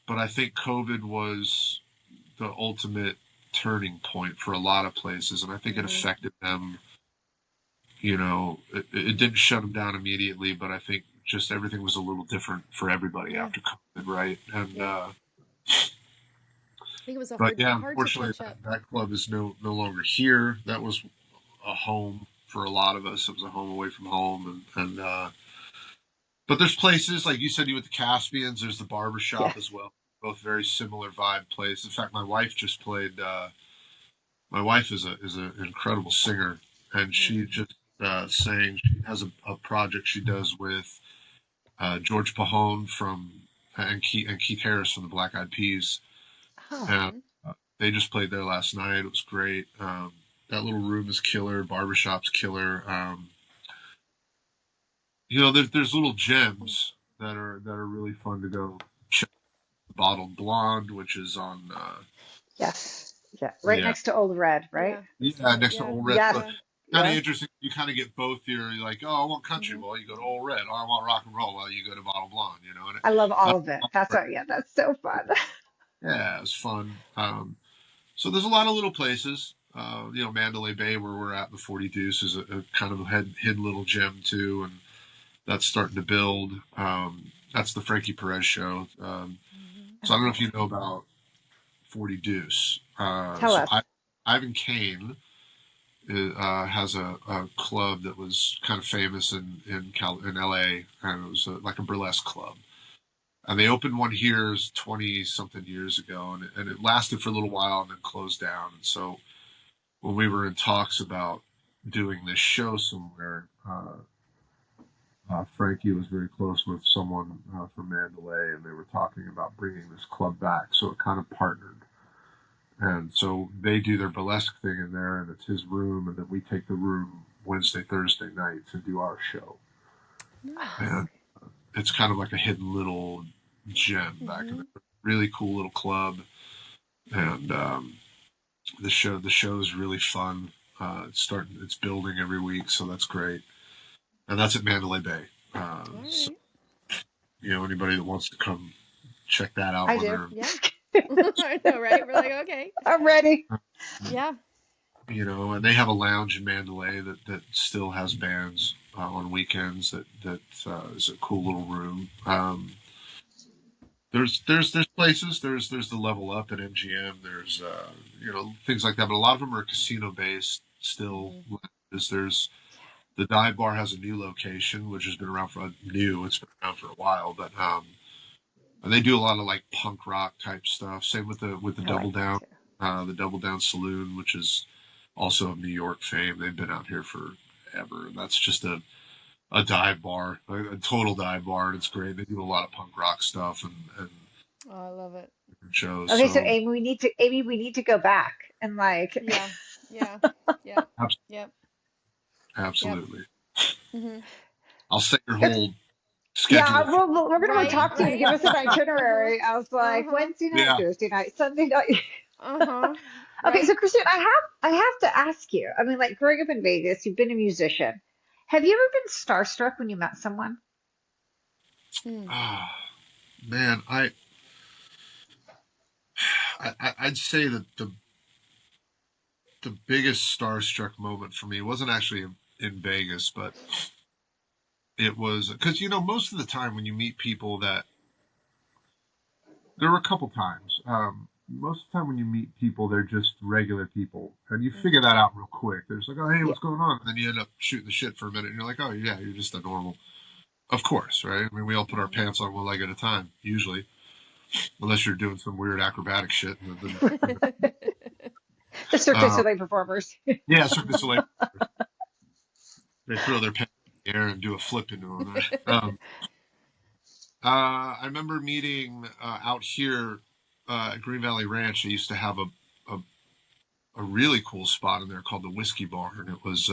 C: but I think COVID was the ultimate turning point for a lot of places, and I think it
B: Mm-hmm.
C: affected them. It didn't shut them down immediately, but I think just everything was a little different for everybody
B: Yeah.
C: after COVID, right? And
B: Yeah. I think it was
C: but yeah,
B: hard to
C: unfortunately,
B: catch up.
C: that club is no longer here. That was a home for a lot of us. It was a home away from home, and but there's places like you said, you went to Caspian's. There's the barbershop
A: Yes.
C: as well. Both very similar vibe places. In fact, my wife just played. My wife is an incredible singer, and she just sang. She has a project she does with George Pahone and Keith Harris from the Black Eyed Peas,
A: Oh,
C: and they just played there last night. It was great. That little room is killer. Barbershop's killer. There's little gems that are really fun to go check. Bottled Blonde, which is on
A: yes. Yeah. Right
C: yeah
A: next to Old Red, right?
C: next to
B: Yeah.
C: Old Red.
A: Yes.
C: But
B: Yeah.
C: kind of
A: Yes.
C: interesting. You kind of get both. You're like, oh, I want country.
B: Mm-hmm.
C: Well, you go to Old Red. Oh, I want rock and roll. Well, you go to Bottled Blonde. And
A: I love all
C: that's
A: of it. That's all, yeah, that's so fun.
C: yeah, it's fun. So there's a lot of little places. Mandalay Bay, where we're at, the 40 Deuce is a kind of a hidden little gem too, and that's starting to build. That's the Franky Perez show. So I don't know if you know about 40 Deuce.
A: Tell us.
C: Ivan Kane has a club that was kind of famous in LA, and it was like a burlesque club. And they opened one here 20 something years ago, and it lasted for a little while and then closed down. And so when we were in talks about doing this show somewhere, Frankie was very close with someone from Mandalay, and they were talking about bringing this club back. So it kind of partnered. And so they do their burlesque thing in there, and it's his room, and then we take the room Wednesday, Thursday nights and do our show.
B: Nice.
C: And it's kind of like a hidden little gem back in there. Really cool little club, and the show is really fun. It's building every week, so that's great. And that's at Mandalay Bay.
B: All right.
C: So, anybody that wants to come check that out
A: I
C: when
A: do.
B: Yeah. I know, right? We're like, okay.
A: I'm ready.
B: Yeah.
C: and they have a lounge in Mandalay that still has bands on weekends. That is a cool little room. There's places. There's the Level Up at MGM. There's things like that, but a lot of them are casino based still. There's the dive bar has a new location, which has been around It's been around for a while, but they do a lot of like punk rock type stuff. Same with the
A: I
C: Double
A: like that
C: Down,
A: too.
C: the Double Down Saloon, which is also of New York fame. They've been out here forever, and that's just a dive bar, a total dive bar, and it's great. They do a lot of punk rock stuff and
B: Oh, I love it.
C: different shows.
A: Okay, so
C: So
A: Amy, we need to go back and like
B: Yeah. Yeah. Yep.
C: abs-
B: Yep.
C: absolutely,
B: Mm-hmm.
C: I'll set your
A: it's
C: whole
A: yeah,
C: schedule.
A: we're gonna go
B: Right.
A: talk to you to
B: Right.
A: give us an
B: Uh-huh.
A: itinerary. I was like
B: Uh-huh.
A: Wednesday night,
C: Yeah,
A: Thursday night, Sunday night.
B: Uh-huh.
A: Okay,
B: Right.
A: so Christian, I have to ask you. I mean, like growing up in Vegas, you've been a musician. Have you ever been starstruck when you met someone?
B: Mm.
C: man, I'd say that the biggest starstruck moment for me wasn't actually in Vegas, but it was because, most of the time when you meet people that there were a couple times, most of the time when you meet people, they're just regular people, and you figure that out real quick. There's like, oh, hey, what's going on? And then you end up shooting the shit for a minute, and you're like, oh, yeah, you're just a normal. Of course, right? I mean, we all put our pants on one leg at a time, usually, unless you're doing some weird acrobatic shit.
A: The Circus Soleil performers.
C: Yeah, Circus Soleil. They throw their pants in the air and do a flip into them. I remember meeting out here at Green Valley Ranch. They used to have a really cool spot in there called the Whiskey Bar, and it was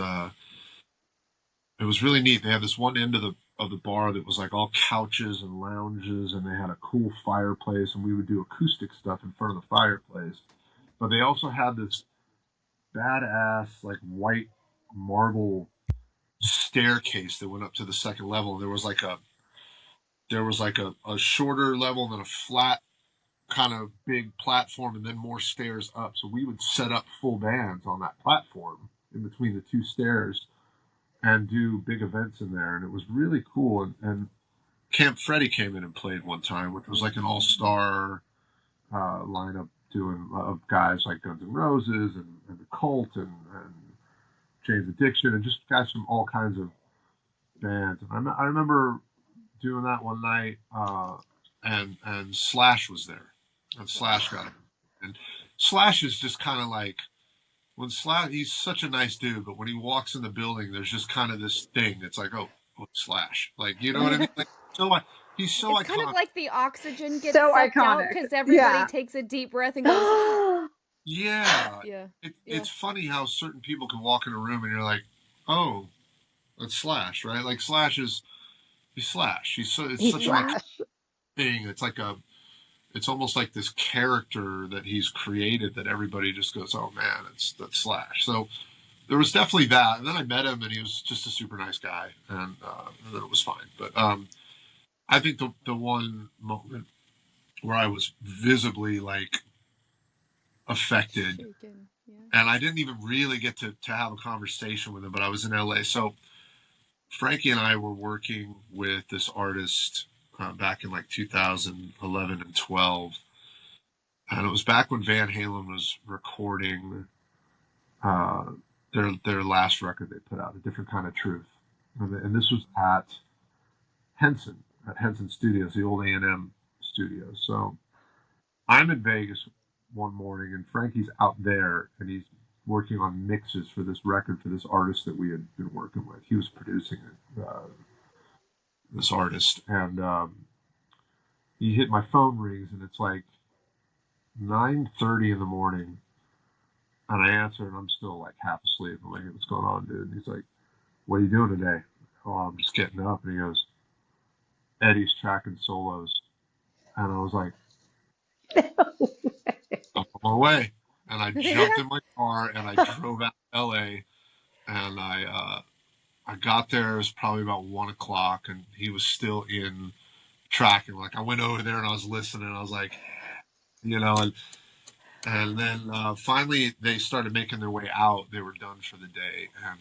C: really neat. They had this one end of the bar that was like all couches and lounges, and they had a cool fireplace, and we would do acoustic stuff in front of the fireplace. But they also had this badass like white marble staircase that went up to the second level. And there was like a shorter level and then a flat kind of big platform and then more stairs up. So we would set up full bands on that platform in between the two stairs and do big events in there. And it was really cool. And Camp Freddy came in and played one time, which was like an all-star lineup doing of guys like Guns N' Roses and the Cult and Jane's Addiction and just guys from all kinds of bands. And I remember doing that one night, and Slash was there, and Slash got it. And Slash is just kind of like when Slash, he's such a nice dude, but when he walks in the building, there's just kind of this thing. It's like, oh Slash, like, you know what I mean? Like, he's so
B: it's
C: iconic.
B: kind of like the oxygen gets
A: So
B: sucked out
A: iconic.
B: because everybody
A: Yeah.
B: takes a deep breath and goes,
C: yeah.
B: yeah.
C: It's funny how certain people can walk in a room and you're like, oh, that's Slash, right? Like He's Slash. It's such a thing. It's like it's almost like this character that he's created that everybody just goes, oh man, that's Slash. So there was definitely that. And then I met him and he was just a super nice guy, and then it was fine. But I think the one moment where I was visibly like affected,
B: Shaken, yeah.
C: and I didn't even really get to have a conversation with him, but I was in LA. So Franky and I were working with this artist back in like 2011 and 12. And it was back when Van Halen was recording their last record they put out, A Different Kind of Truth. And this was at Henson Studios, the old A&M studios. So I'm in Vegas one morning, and Franky's out there, and he's working on mixes for this record for this artist that we had been working with. He was producing it, this artist, and he hit my phone rings, and it's like 9:30 in the morning, and I answer, and I'm still like half asleep. I'm like, hey, what's going on, dude? And he's like, what are you doing today? Oh, I'm just getting up. And he goes, Eddie's tracking solos. And I was like, I'm on my way. And I jumped in my car and I drove out to LA, and I got there. It was probably about 1 o'clock, and he was still in tracking. Like, I went over there and I was listening. I was like, and then finally they started making their way out. They were done for the day, and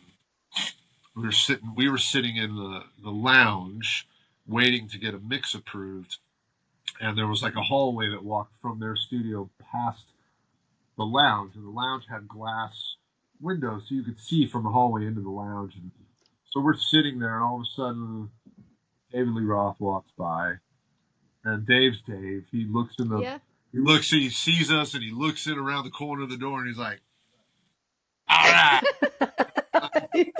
C: we were sitting in the lounge waiting to get a mix approved. And there was like a hallway that walked from their studio past the lounge, and the lounge had glass windows so you could see from the hallway into the lounge. And so we're sitting there, and all of a sudden David Lee Roth walks by, and Dave's Dave. He looks in the he sees us, and he looks in around the corner of the door, and he's like, all right. Okay.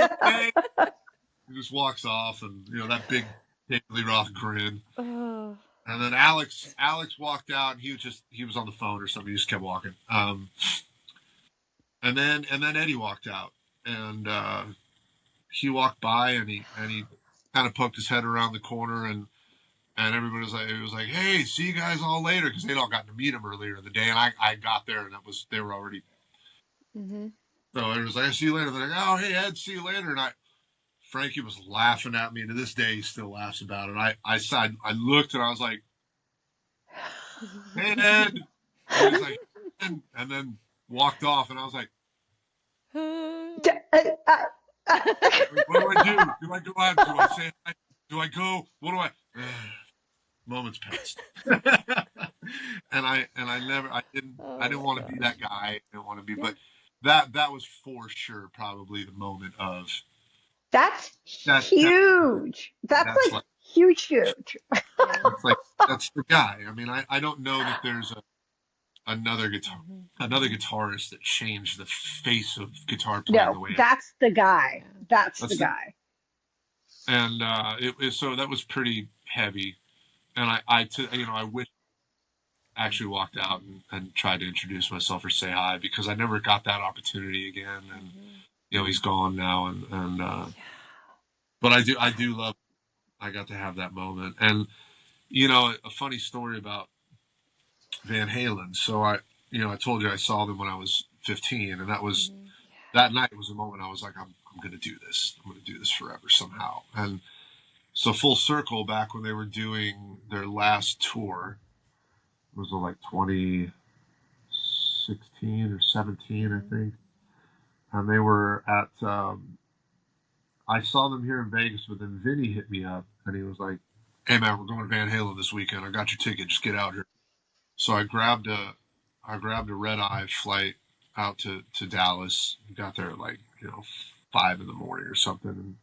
C: He just walks off, and that big David Lee Roth grin.
B: Oh.
C: And then Alex walked out, and he was on the phone or something. He just kept walking. And then Eddie walked out, and he walked by, and he kind of poked his head around the corner, and everybody was like, hey, see you guys all later, because they'd all gotten to meet him earlier in the day, and I got there, and they were already. Mm-hmm. So it was like, see you later. They're like, oh, hey Ed, see you later. And Franky was laughing at me, and to this day he still laughs about it. I looked, and I was like, hey Ed. And he's like, and then walked off, and I was like, What do I do? Do I go out? Do I say hi? Do I go? What do I? Moments passed. and I never I didn't want to be that guy. I didn't want to be, but that was for sure probably the moment of
A: That's
C: that
A: huge. That's
C: that's
A: like
C: like
A: huge, huge.
C: that's like that's the guy. I mean, I don't know that there's another guitarist that changed the face of guitar playing
A: No,
C: the way it.
A: that's the guy. That's the
C: That's the,
A: guy.
C: and so that was pretty heavy. And I wish I actually walked out and tried to introduce myself or say hi because I never got that opportunity again. And he's gone now, but I do love. I got to have that moment, and a funny story about Van Halen. So I told you I saw them when I was 15, and that night was the moment I was like, I'm going to do this. I'm going to do this forever somehow. And so Full Circle, back when they were doing their last tour, was like 2016 or 17, I think. And they were at, I saw them here in Vegas, but then Vinny hit me up and he was like, hey man, we're going to Van Halen this weekend. I got your ticket. Just get out here. So I grabbed a red eye flight out to Dallas. We got there at 5 in the morning or something. And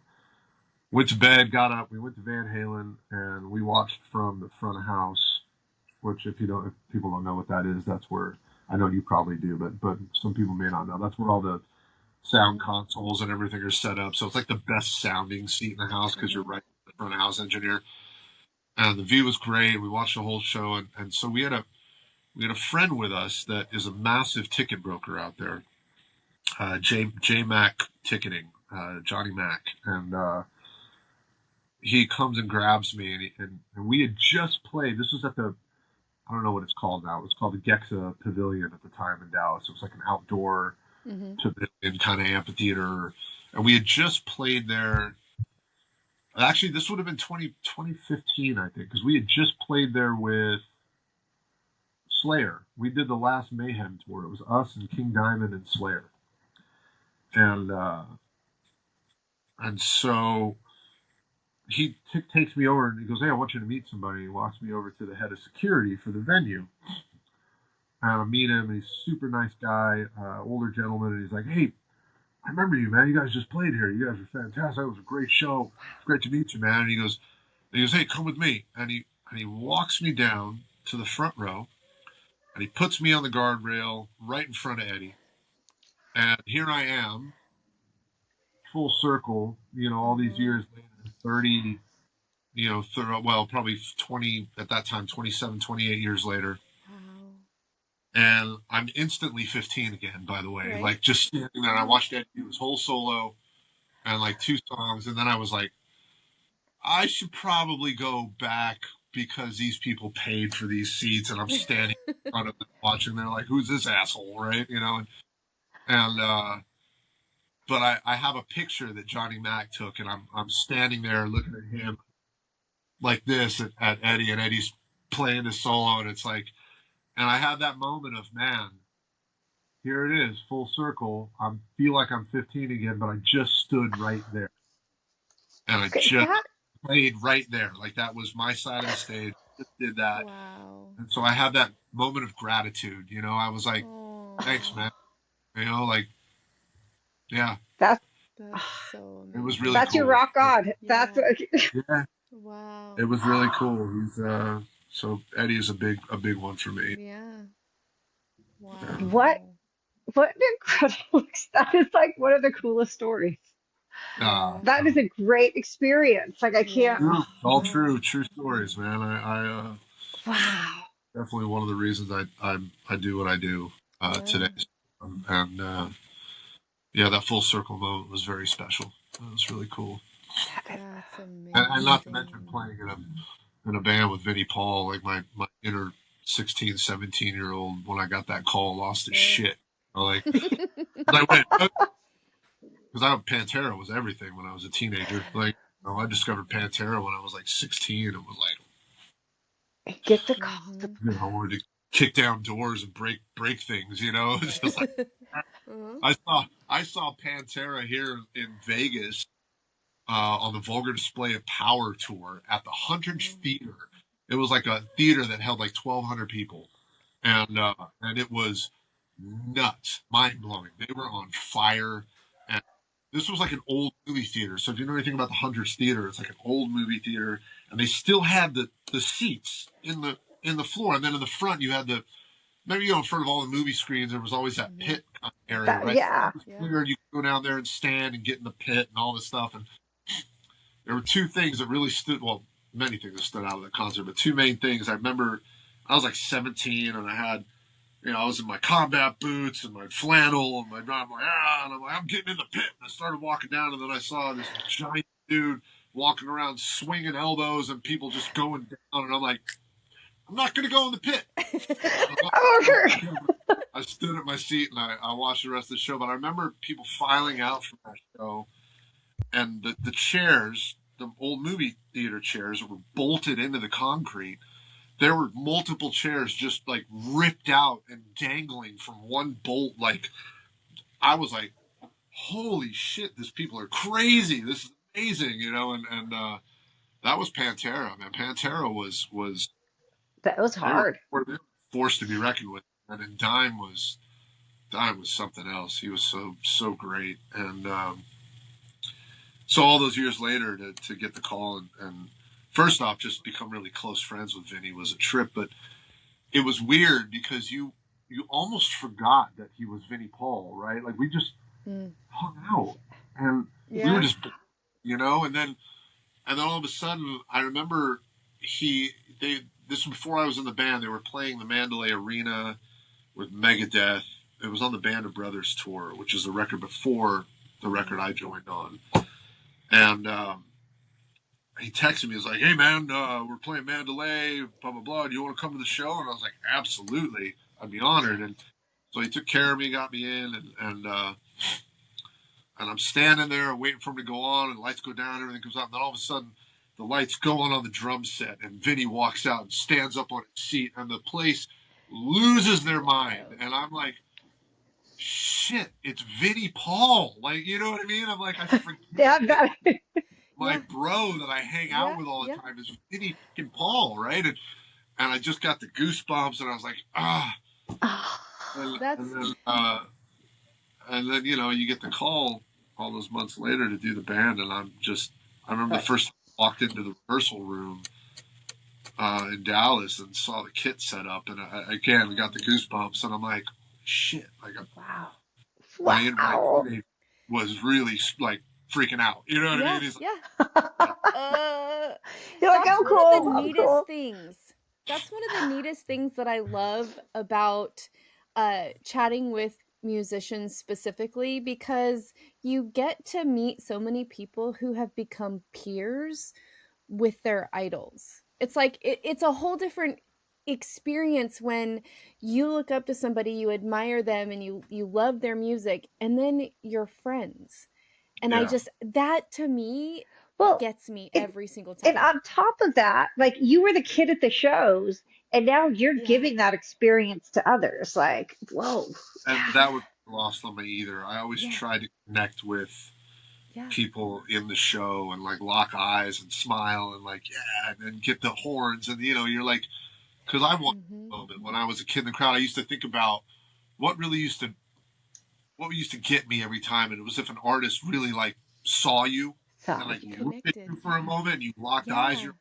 C: went to bed, got up. We went to Van Halen and we watched from the front of house, which if people don't know what that is, that's where, I know you probably do, but some people may not know. That's where all the sound consoles and everything are set up. So it's like the best sounding seat in the house because you're right in the front of house engineer. And the view was great. We watched the whole show, and so we had a friend with us that is a massive ticket broker out there, J Mac Ticketing, Johnny Mac, and he comes and grabs me, and we had just played. This was at the, I don't know what it's called now. It was called the Gexa Pavilion at the time in Dallas. It was like an outdoor pavilion kind of amphitheater, and we had just played there. Actually, this would have been 2015, I think, because we had just played there with Slayer. We did the last Mayhem tour. It was us and King Diamond and Slayer, and so he takes me over and he goes, hey, I want you to meet somebody. He walks me over to the head of security for the venue. And I meet him, and he's a super nice guy, older gentleman, and he's like, hey, I remember you, man. You guys just played here. You guys were fantastic. It was a great show. It's great to meet you, man. And he goes, hey, come with me. And he walks me down to the front row, and he puts me on the guardrail right in front of Eddie. And here I am, full circle, all these years later, 30, probably 20, at that time, 27, 28 years later. And I'm instantly 15 again, by the way. Right. Like, just standing there, and I watched Eddie do his whole solo and, 2 songs. And then I was like, I should probably go back because these people paid for these seats. And I'm standing in front of them watching. They're like, who's this asshole, right? But I have a picture that Johnny Mac took. And I'm standing there looking at him like this at Eddie. And Eddie's playing his solo. And it's like, and I had that moment of, man, here it is, full circle. I feel like I'm 15 again, but I just stood right there. And I just played right there. Like, that was my side of the stage. Just did that.
B: Wow.
C: And so I had that moment of gratitude. I was like, thanks, man. Yeah.
A: That's
B: so amazing.
C: It was really
A: that's
C: cool.
A: your rock god.
B: Yeah.
A: That's
C: yeah.
B: Wow.
C: It was really cool. He's so Eddie is a big one for me.
B: Yeah. Wow.
A: What an incredible, that is like one of the coolest stories. That is a great experience. Like, I can't.
C: All true stories, man. I
A: wow.
C: Definitely one of the reasons I do what I do today. And that full circle moment was very special. It was really cool.
B: That's amazing.
C: And not to mention playing in a band with Vinnie Paul, like my inner 16, 17-year-old, when I got that call, lost his shit. Like, I went, because Pantera was everything when I was a teenager. Like, I discovered Pantera when I was 16, and was like,
A: get the call.
C: I wanted to kick down doors and break things. It's just like I saw Pantera here in Vegas on the Vulgar Display of Power tour at the Hundredth Theater. It was like a theater that held like 1,200 people, and it was nuts, mind blowing. They were on fire, and this was like an old movie theater. So if you know anything about the Hundredth Theater, it's like an old movie theater, and they still had the seats in the floor, and then in the front you had the maybe in front of all the movie screens there was always that pit area, right?
A: Yeah.
C: And you go down there and stand and get in the pit and all this stuff, and there were two things that really many things that stood out of the concert, but two main things. I remember I was like 17 and I had, I was in my combat boots and my flannel and I'm getting in the pit. And I started walking down and then I saw this giant dude walking around swinging elbows and people just going down. And I'm like, I'm not going to go in the pit. I stood at my seat and I watched the rest of the show, but I remember people filing out from that show. And the chairs, the old movie theater chairs, were bolted into the concrete. There were multiple chairs just like ripped out and dangling from one bolt. Like, I was like, holy shit, these people are crazy. This is amazing, and that was Pantera, man. Pantera was
A: that was hard.
C: They were forced to be reckoned with. And then Dime was something else. He was so great. And so all those years later to get the call and first off, just become really close friends with Vinny was a trip. But it was weird because you almost forgot that he was Vinnie Paul, right? Like we just hung out and we were just, and then all of a sudden I remember this was before I was in the band. They were playing the Mandalay Arena with Megadeth. It was on the Band of Brothers tour, which is the record before the record I joined on. And he texted me. He was like, "Hey man, we're playing Mandalay, blah blah blah. Do you want to come to the show?" And I was like, "Absolutely, I'd be honored." And so he took care of me, got me in, and I'm standing there waiting for him to go on, and the lights go down, everything comes out, and then all of a sudden the lights go on the drum set, and Vinny walks out and stands up on his seat, and the place loses their mind, and I'm like, shit, it's Vinnie Paul. Like, you know what I mean? I'm like, I forget my bro that I hang out with all the time is Vinnie Paul, right? And I just got the goosebumps, and I was like, and then you get the call all those months later to do the band, and I remember the first time I walked into the rehearsal room in Dallas and saw the kit set up, and I got the goosebumps, and I'm like, shit, like my invite was really like freaking out. You know what I mean? He's
A: You're like,
B: that's
A: oh,
B: one
A: cool,
B: of the neatest things. That's one of the neatest things that I love about chatting with musicians specifically, because you get to meet so many people who have become peers with their idols. It's like it's a whole different experience when you look up to somebody, you admire them, and you love their music, and then you're friends. And I just, that to me gets me every single time.
A: And on top of that, like, you were the kid at the shows, and now you're giving that experience to others. Like, whoa.
C: And that was lost on me either. I always tried to connect with people in the show and like lock eyes and smile and like, and then get the horns. And, you're like, because I wanted a moment when I was a kid in the crowd, I used to think about what used to get me every time. And it was if an artist really like saw you and like looked at you for a moment and you locked eyes, you're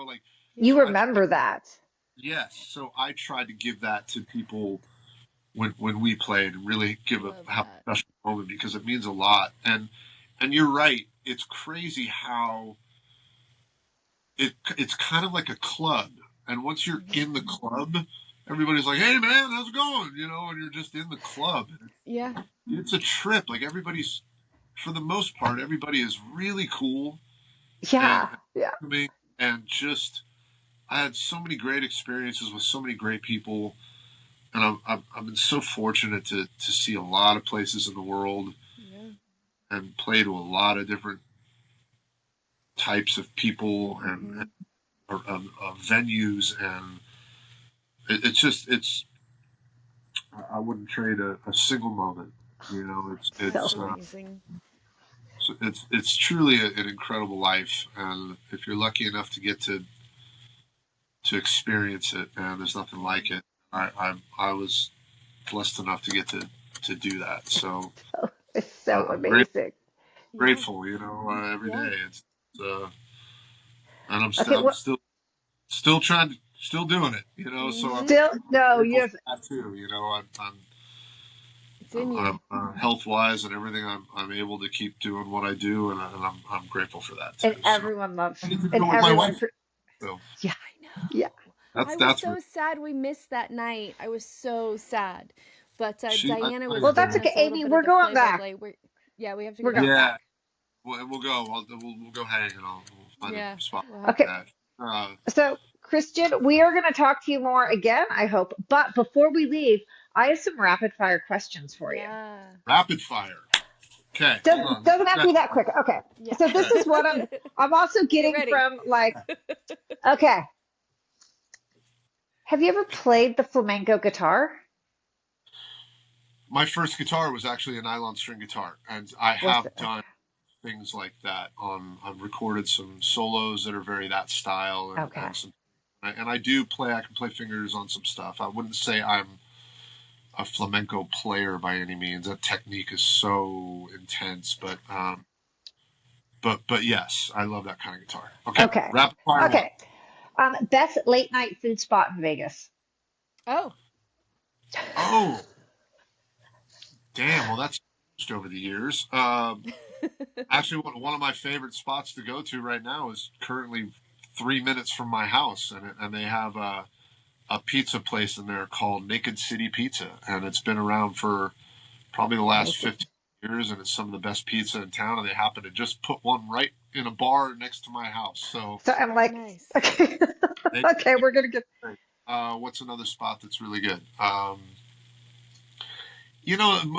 C: like.
A: You remember that.
C: Yes. So I tried to give that to people when we played and really have a special moment because it means a lot. And you're right. It's crazy how it's kind of like a club. And once you're in the club, everybody's like, "Hey man, how's it going?" And you're just in the club. And it's a trip. Like everybody's, for the most part, everybody is really cool. And just, I had so many great experiences with so many great people. And I've been so fortunate to see a lot of places in the world and play to a lot of different types of people and venues, it's I wouldn't trade a single moment.
B: That's amazing.
C: It's truly an incredible life, and if you're lucky enough to get to experience it, and there's nothing like it. I was blessed enough to get to do that. So
A: It's so amazing.
C: Grateful, every day. It's and I'm still trying to still doing it, So I'm
A: still no, you have
C: that too,
B: it's in you.
C: Health wise and everything. I'm able to keep doing what I do, and I'm grateful for that too.
A: and everyone loves
C: and
A: everyone.
C: my wife, so.
A: Yeah,
B: I know.
A: yeah.
B: I was so sad we missed that night. I was so sad. But Diana was.
A: Well, that's okay, Amy. We're going back.
B: Yeah, we have to go.
A: We're going back.
C: We'll go. We'll go hang, and we'll find a spot.
A: Okay. So, Christian, we are going to talk to you more again, I hope. But before we leave, I have some rapid fire questions for you.
C: Rapid fire. Okay.
A: Doesn't have to be that quick. Okay. Yeah. So this is what I'm also getting from okay. Have you ever played the flamenco guitar?
C: My first guitar was actually a nylon string guitar, and I have done things like that. I've recorded some solos that are very that style, and I do play. I can play fingers on some stuff. I wouldn't say I'm a flamenco player by any means. That technique is so intense, but yes, I love that kind of guitar. Okay. Rapid fire.
A: Okay. Best late night food spot in Vegas.
B: Oh.
C: Damn. Well, that's changed over the years. Actually, one of my favorite spots to go to right now is currently 3 minutes from my house, and they have a pizza place in there called Naked City Pizza, and it's been around for probably the last 15 years, and it's some of the best pizza in town, and they happen to just put one right in a bar next to my house. So
A: I'm like, nice. Okay, we're gonna get.
C: What's another spot that's really good?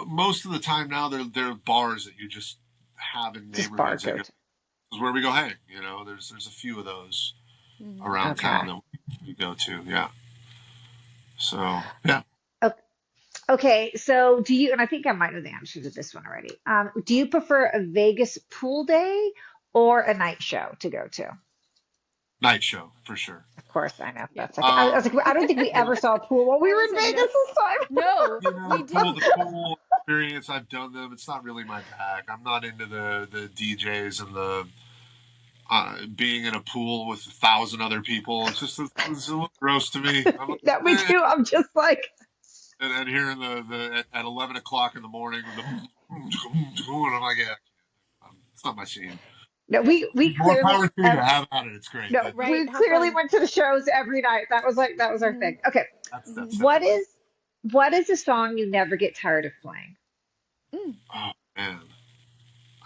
C: Most of the time now there are bars that you just have in neighborhoods. This is where we go hang. There's a few of those around town that we go to. Yeah. So yeah.
A: Okay, so do you? And I think I might know the answer to this one already. Do you prefer a Vegas pool day or a night show to go to?
C: Night show for sure.
A: Of course, I know. That's I was like, I don't think we ever saw a pool while we were in Vegas this time.
B: No, we didn't.
C: The pool experience, I've done them. It's not really my bag. I'm not into the DJs and the being in a pool with 1,000 other people. It's just it's a little gross to me.
A: That me too. I'm just like.
C: And hearing the at 11 o'clock in the morning, and I'm like, yeah, it's not my scene.
A: No, we
C: more power to you. Have at it. It's great.
A: No, we clearly went to the shows every night. That was our thing. Okay, that's what is a song you never get tired of playing?
C: Oh man,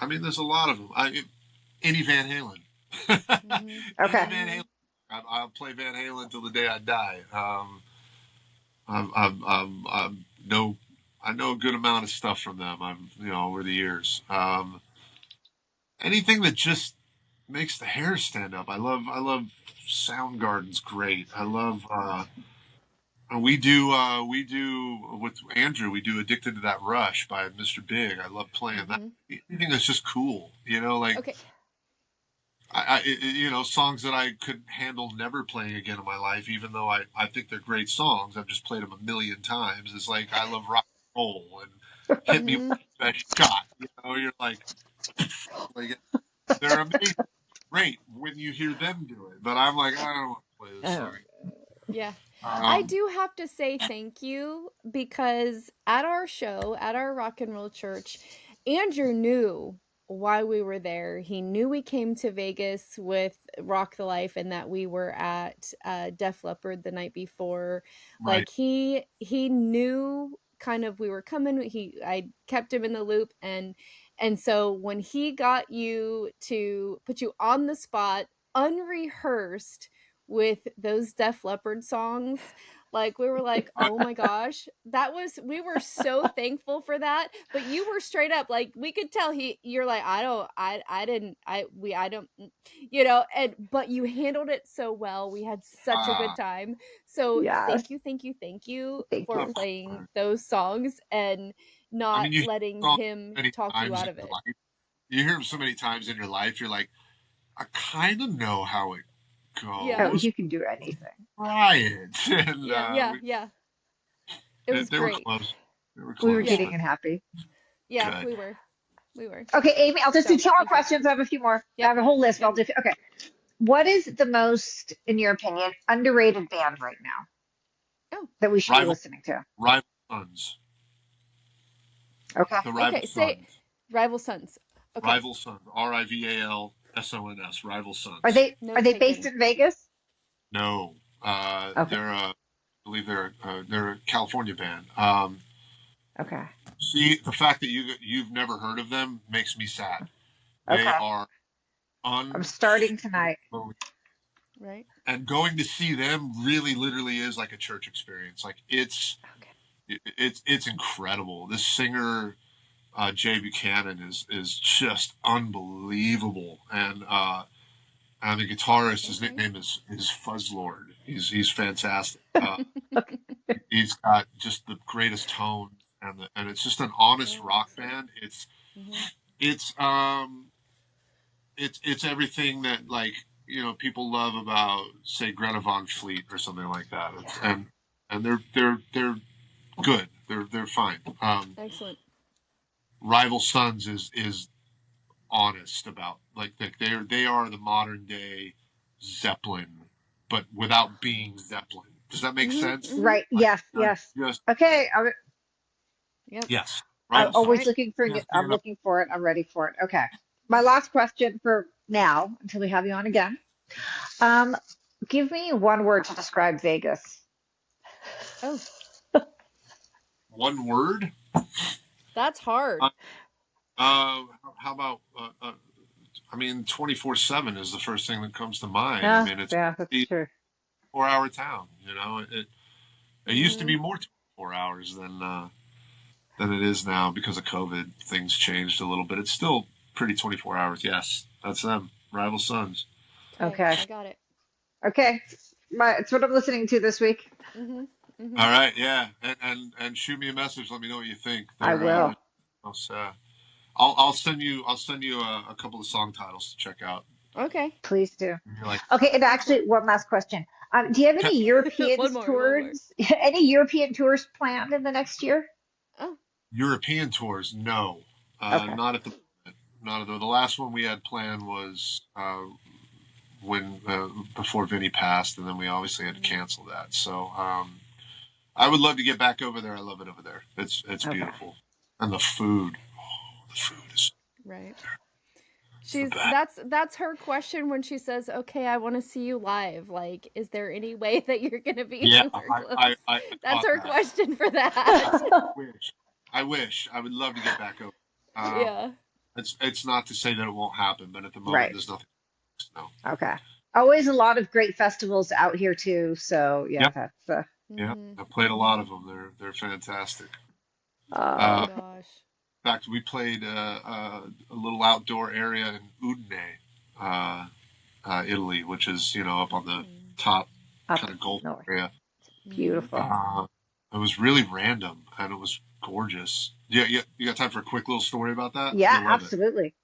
C: I mean, there's a lot of them. Any Van Halen.
A: Okay.
C: Van Halen. I'll play Van Halen till the day I die. I know a good amount of stuff from them. Over the years. Anything that just makes the hair stand up. I love Soundgarden's great. I love we do with Andrew. We do Addicted to That Rush by Mr. Big. I love playing that. Anything that's just cool.
B: Okay.
C: Songs that I could handle never playing again in my life, even though I think they're great songs. I've just played them a million times. It's like I love rock and roll and Hit Me With That Shot. You're like they're amazing, great when you hear them do it. But I'm like, I don't want to play this song.
B: Yeah. I do have to say thank you because at our show, at our rock and roll church, Andrew knew why we were there. He knew we came to Vegas with Rock the Life and that we were at Def Leppard the night before.
C: Right.
B: Like he knew kind of we were coming. I kept him in the loop, and so when he got you to put you on the spot unrehearsed with those Def Leppard songs, Like we were like, oh my gosh, we were so thankful for that. But you were straight up like, we could tell you're like, I don't, but you handled it so well. We had such a good time. So
A: Yes.
B: thank you
A: Thank
B: for
A: you.
B: playing those songs and not
C: you
B: letting
C: hear songs
B: him
C: many
B: talk you
C: times
B: out
C: in
B: of
C: your
B: it.
C: life. You hear them so many times in your life, you're like, I kind of know how it
B: Yeah.
A: Oh,
C: goes.
A: you can do anything.
C: Try it. And,
B: Yeah. It was
C: they were
B: great.
C: close. They were
A: We were
C: close.
B: Yeah.
A: getting happy.
B: Yeah,
C: Good.
B: we were.
A: Okay, Amy, I'll just do
B: So,
A: two more
B: thank you.
A: questions. I have a few more. I
B: Yep.
A: have a whole list, but
B: Yep.
A: I'll do. Okay. What is the most, in your opinion, underrated band right now
B: Oh,
A: that we should be
C: Rival
A: listening to?
C: Sons.
A: Okay.
C: The Rival
B: okay. Say
C: Sons.
B: Rival Sons. Okay.
C: Rival Sons. RIVALSONS. Rival Sons.
A: Are they
B: Note
A: based
B: taken.
A: in Vegas?
C: No.
A: Okay.
C: I believe they're a California band.
A: Okay.
C: See, the fact that you've never heard of them makes me sad. They
A: Okay.
C: are
A: I'm starting tonight.
B: Right.
C: and going to see them really literally is like a church experience. Like it's incredible. This singer Jay Buchanan is just unbelievable, and the guitarist, his nickname is Fuzzlord. He's fantastic.
A: Okay.
C: He's got just the greatest tone, and it's just an honest rock band. It's it's everything that, like, people love about, say, Greta Van Fleet or something like that. And they're good. They're fine.
B: Excellent.
C: Rival Sons is honest about, like, they are the modern day Zeppelin, but without being Zeppelin. Does that make sense?
A: Right.
C: Like,
A: Yes. Yes.
C: just
A: Okay.
B: Yep.
C: yes.
A: I'm
C: Rival
A: always
C: Sons.
A: looking for.
C: Just
A: I'm
C: stand up.
A: looking for it. I'm ready for it. Okay. My last question for now, until we have you on again. Um, Give me one word to describe Vegas.
B: Oh,
C: One word.
B: that's hard.
C: How about I mean, 24/7 is the first thing that comes to mind. I
A: Yeah.
C: mean, it's
A: Yeah. That's
C: a
A: true.
C: 4-hour town. It used to be more 24 hours than it is now because of COVID. Things changed a little bit. It's still pretty 24 hours. Yes, that's them. Rival Sons.
A: Okay.
B: I got it.
A: Okay. It's what I'm listening to this week.
B: Mm-hmm. Mm-hmm.
C: All right, yeah, and shoot me a message. Let me know what you think.
A: I will.
C: I'll send you a couple of song titles to check out.
B: Okay.
A: Please do.
C: You're like,
A: Okay, and actually, one last question. Do you have any European
B: One more.
A: tours? Any European tours planned in the next year?
B: Oh.
C: European tours? No,
A: Okay.
C: not at the moment. Not at the last one we had planned was when before Vinny passed, and then we obviously had to cancel that. So I would love to get back over there. I love it over there. It's
A: Okay.
C: beautiful, and the food. Oh, the food is
B: Right.
C: the best.
B: That's her question when she says, "Okay, I want to see you live." Like, is there any way that you're going to be
C: Yeah,
B: anywhere close?
C: I
B: That's
C: thought
B: her
C: that.
B: question for that.
C: I wish. I would love to get back over.
B: Yeah.
C: It's not to say that it won't happen, but at the moment,
A: Right.
C: there's nothing. No.
A: Okay. Always a lot of great festivals out here too. So yeah,
C: Yep.
A: that's
C: Yeah, I played a lot of them. They're fantastic.
A: uh,
B: Oh gosh.
C: In fact, we played a little outdoor area in Udine, Italy, which is up on the top
A: up
C: kind of Gulf
A: north.
C: area.
A: Beautiful.
C: It was really random and it was gorgeous. Yeah, you got time for a quick little story about that?
A: Yeah,
C: You'll love it.
A: absolutely.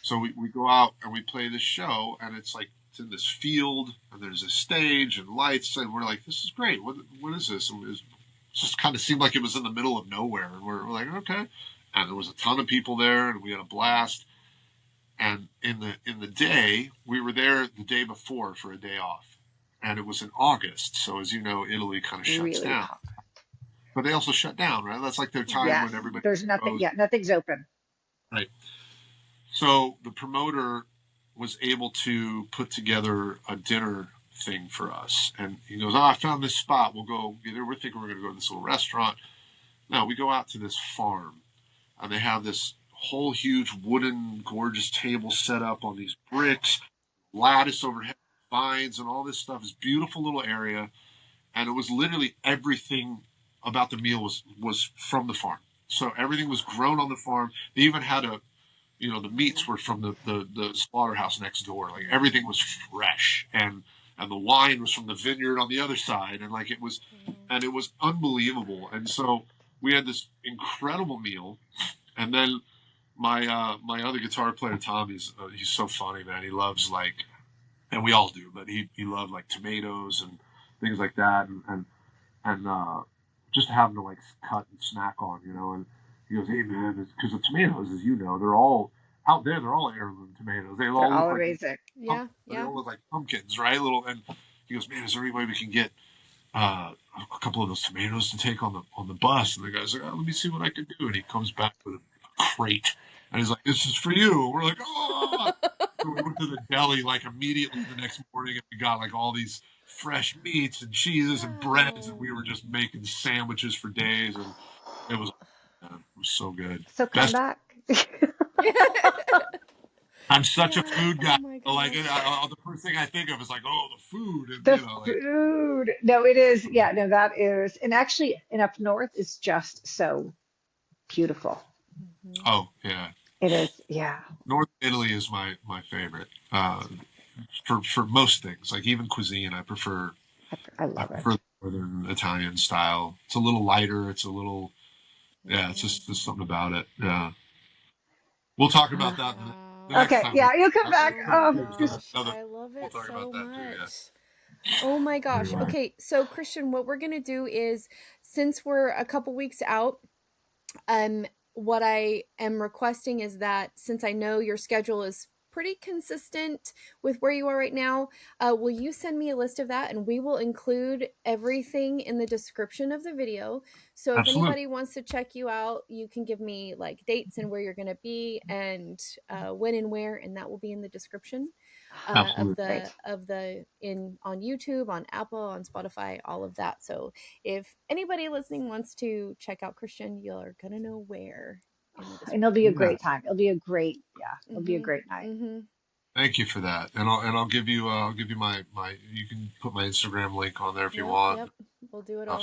C: So we go out and we play this show, and it's like it's in this field, and there's a stage and lights, and we're like, this is great. What is this? And it just kind of seemed like it was in the middle of nowhere, and we're like, okay. And there was a ton of people there, and we had a blast. And in the day, we were there the day before for a day off, and it was in August. So as you know, Italy kind of shuts
A: Really
C: down,
A: hot.
C: but they also shut down, right? That's like their time
A: Yes.
C: when everybody
A: There's nothing.
C: goes.
A: Yeah, nothing's open.
C: Right. So the promoter was able to put together a dinner thing for us. And he goes, I found this spot. We'll go either. We're thinking we're going to go to this little restaurant. No, we go out to this farm, and they have this whole huge wooden, gorgeous table set up on these bricks, lattice overhead, vines, and all this stuff. This beautiful little area. and it was literally everything about the meal was from the farm. So everything was grown on the farm. They even had the meats were from the slaughterhouse next door. Like everything was fresh, and the wine was from the vineyard on the other side, and like it was unbelievable. And so we had this incredible meal, and then my other guitar player Tom, he's so funny, man. He loves and we all do, but he loved like tomatoes and things like that, and just having to like cut and snack on, and he goes, hey man, because the tomatoes, as you know, they're all out there. They're all heirloom tomatoes. They all look like
A: amazing.
C: they all look like pumpkins, right? And he goes, man, is there any way we can get a couple of those tomatoes to take on the bus? And the guy's like, let me see what I can do. And he comes back with a crate, and he's like, this is for you. And we're like, oh. So we went to the deli like immediately the next morning, and we got like all these fresh meats and cheeses and breads, and we were just making sandwiches for days, and it was so good.
A: So come back.
C: I'm such a food guy. Like the first thing I think of is like, oh, the food. And,
A: the food. No, it is. Yeah, no, that is. And actually, and up north is just so beautiful.
C: Oh, yeah.
A: It is. Yeah.
C: North Italy is my favorite for most things. Like even cuisine, I prefer.
A: I love
C: it. The northern Italian style. It's a little lighter. It's a little. Yeah, it's just there's something about it. Yeah. We'll talk about that.
A: Okay, yeah, you'll come back.
B: I love it so much. Oh my gosh. Okay, so Christian, what we're gonna do is, since we're a couple weeks out, what I am requesting is that, since I know your schedule is pretty consistent with where you are right now, will you send me a list of that, and we will include everything in the description of the video. So if anybody wants to check you out, you can give me like dates and where you're going to be, and when and where, and that will be in the description of the on YouTube, on Apple, on Spotify, all of that. So if anybody listening wants to check out Christian, you're gonna know where.
A: And it'll be a great time. It'll be a great, it'll be a great night.
C: Thank you for that. And I'll give you my you can put my Instagram link on there if you want.
B: Yep. We'll do it all.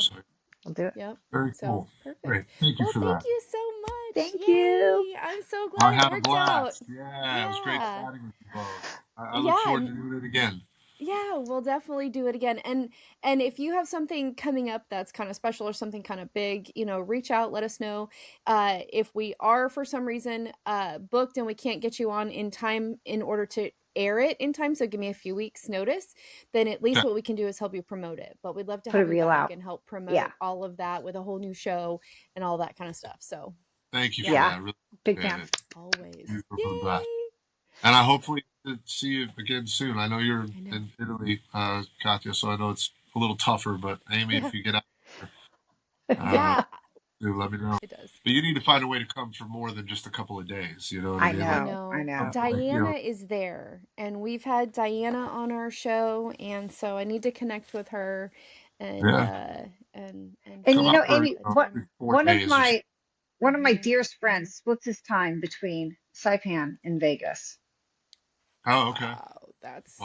A: We'll do it.
B: Yep.
C: Very cool.
B: Perfect.
C: Great. Thank you for that.
B: Thank you so much.
A: Thank you.
B: I'm so glad
C: I had a blast.
B: Out.
C: Yeah, it was great chatting with you both. I look forward to doing it again.
B: Yeah, we'll definitely do it again. And if you have something coming up that's kind of special or something kind of big, reach out, let us know. If we are for some reason booked and we can't get you on in time in order to air it in time, so give me a few weeks notice, then at least what we can do is help you promote it. But we'd love to have you back and help promote all of that with a whole new show and all that kind of stuff. So
C: thank you for that. Really
A: big fan.
B: Always.
C: And I hopefully see you again soon. I know you're in Italy, Katya, so I know it's a little tougher, but Amy, if you get out there, let me know.
B: It does.
C: But you need to find a way to come for more than just a couple of days. You know what I mean?
A: I know.
B: Diana is there, and we've had Diana on our show, and so I need to connect with her. And
A: Amy, one of my dearest friends splits his time between Saipan and Vegas.
C: Oh, okay.
B: Wow, that's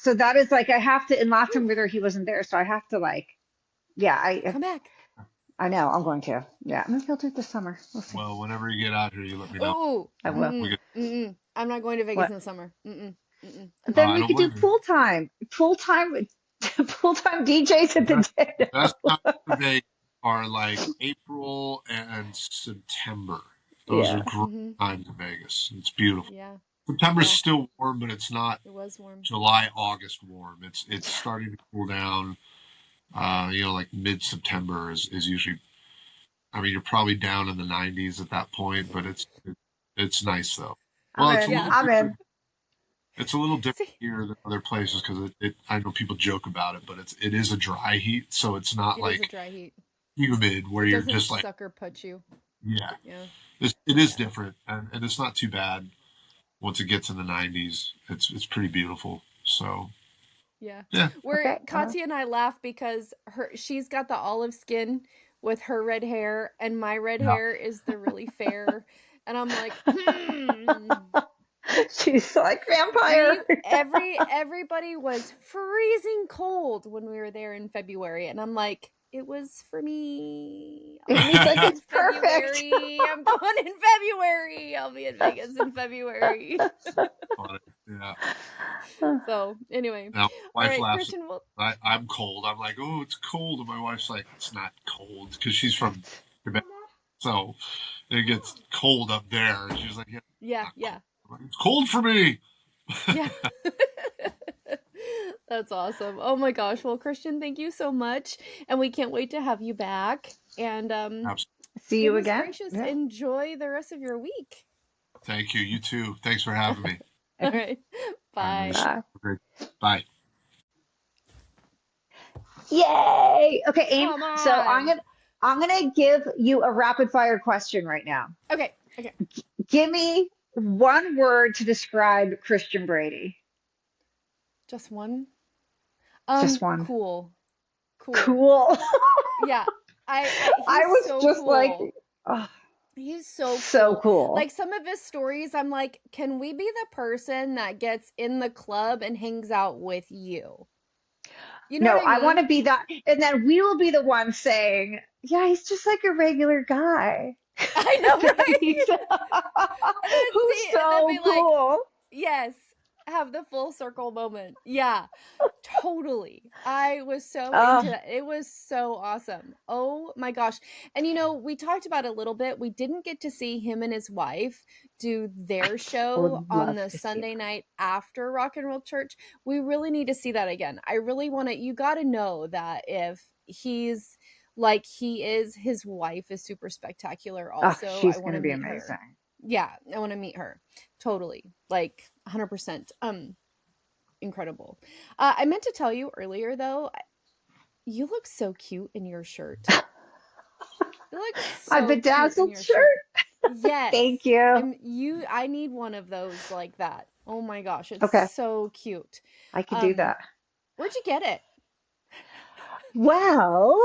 A: so that is like I have to. And last time with her, he wasn't there, so I have to
B: come back.
A: I know I'm going to. Yeah, maybe he'll do it this summer. We'll see.
C: Well, whenever you get out here, you let me know.
B: Oh,
A: I will.
B: I'm not going to Vegas in the summer.
A: Then we could do full time DJs at the day.
C: Best times for Vegas are like April and September. Those are great times in Vegas. It's beautiful.
B: Yeah.
C: September's still warm, but it's not.
B: It was warm.
C: July, August warm. It's starting to cool down. Like mid-September is usually. I mean, you're probably down in the 90s at that point, but it's nice though. Well,
A: I'm in.
C: It's a little different here than other places because I know people joke about it, but it is a dry heat, so it's not like
B: a dry heat.
C: Humid where you're just like
B: sucker punch you.
C: Yeah. It is different, and it's not too bad. Once it gets in the 90s, it's pretty beautiful. So
B: yeah. Katya and I laugh because she's got the olive skin with her red hair, and my red hair is the really fair, and I'm like,
A: She's like vampire.
B: Everybody was freezing cold when we were there in February, and I'm like, it was for me.
A: Amy's like, it's perfect.
B: February. I'm going in February. I'll be in Vegas in February.
C: Yeah.
B: So anyway,
C: Now, my wife
B: all right,
C: laughs.
B: Christian,
C: I'm cold. I'm like, oh, it's cold, and my wife's like, it's not cold, because she's from Quebec, so it gets cold up there. And she's like,
B: yeah.
C: Like, it's cold for me.
B: Yeah. That's awesome. Oh my gosh. Well, Christian, thank you so much. And we can't wait to have you back. And
A: see you again.
B: Gracious, enjoy the rest of your week.
C: Thank you. You too. Thanks for having me.
B: All right. Bye.
C: Bye.
A: Yay. Okay, Aim.
B: Come on.
A: So I'm gonna give you a rapid fire question right now.
B: Okay.
A: Give me one word to describe Christian Brady.
B: Just one?
A: Just one.
B: Cool.
A: Yeah.
B: I
A: I was
B: so
A: just
B: cool.
A: like, oh,
B: he's so
A: cool.
B: Like some of his stories, I'm like, can we be the person that gets in the club and hangs out with you? You know what I mean?
A: I want to be that, and then we will be the ones saying, yeah, he's just like a regular guy.
B: I know, right?
A: Who's so cool.
B: Like, yes. Have the full circle moment. Yeah, totally. I was so into that. It was so awesome. Oh my gosh. And we talked about it a little bit. We didn't get to see him and his wife do their show on the Sunday night after Rock and Roll Church. We really need to see that again. I really want to, you got to know that if he's like he is, his wife is super spectacular also.
A: She's going to be amazing.
B: Her. Yeah, I want to meet her. Totally. Like 100%. Incredible. I meant to tell you earlier though, you look so cute in your shirt. You look so
A: my bedazzled shirt.
B: Yes.
A: Thank you.
B: I need one of those like that. Oh my gosh, it's so cute.
A: I could do that.
B: Where'd you get it?
A: Well,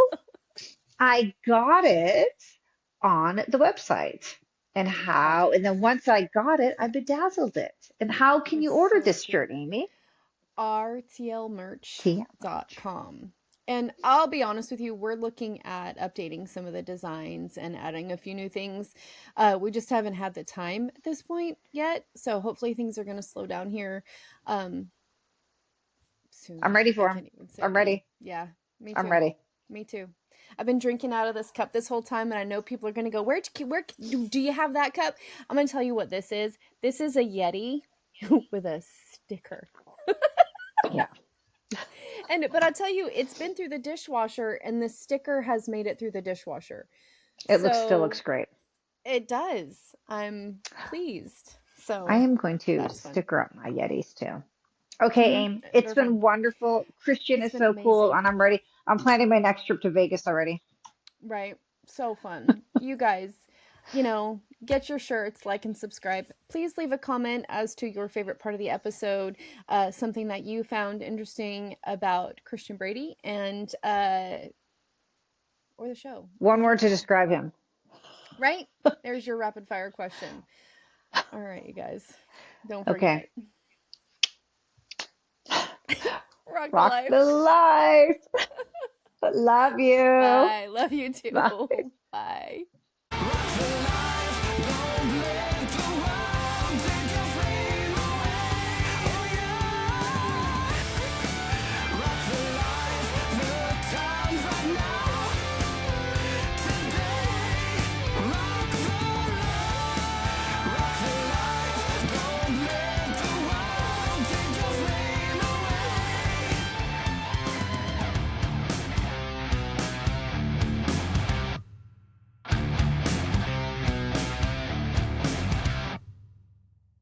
A: I got it on the website. And then once I got it, I bedazzled it. And how can you order this shirt, Amy?
B: RTLmerch.com. And I'll be honest with you, we're looking at updating some of the designs and adding a few new things. We just haven't had the time at this point yet. So hopefully things are going to slow down here soon.
A: I'm ready for them. I'm ready.
B: Yeah, me too.
A: I'm ready.
B: Me too. I've been drinking out of this cup this whole time, and I know people are going to go, where do you have that cup? I'm going to tell you what this is. This is a Yeti with a sticker.
A: Yeah.
B: But I'll tell you, it's been through the dishwasher, and the sticker has made it through the dishwasher.
A: It still looks great.
B: It does. I'm pleased. So
A: I am going to sticker up my Yetis too. Okay, Aim. It's been wonderful. Christian is so cool, and I'm ready. I'm planning my next trip to Vegas already.
B: Right. So fun. You guys, get your shirts, like and subscribe. Please leave a comment as to your favorite part of the episode, something that you found interesting about Christian Brady and or the show.
A: One word to describe him.
B: Right? There's your rapid fire question. All right, you guys. Don't forget.
A: Okay.
B: Rock
A: the life. Love you.
B: Bye. Love you too.
A: Bye.
B: Bye.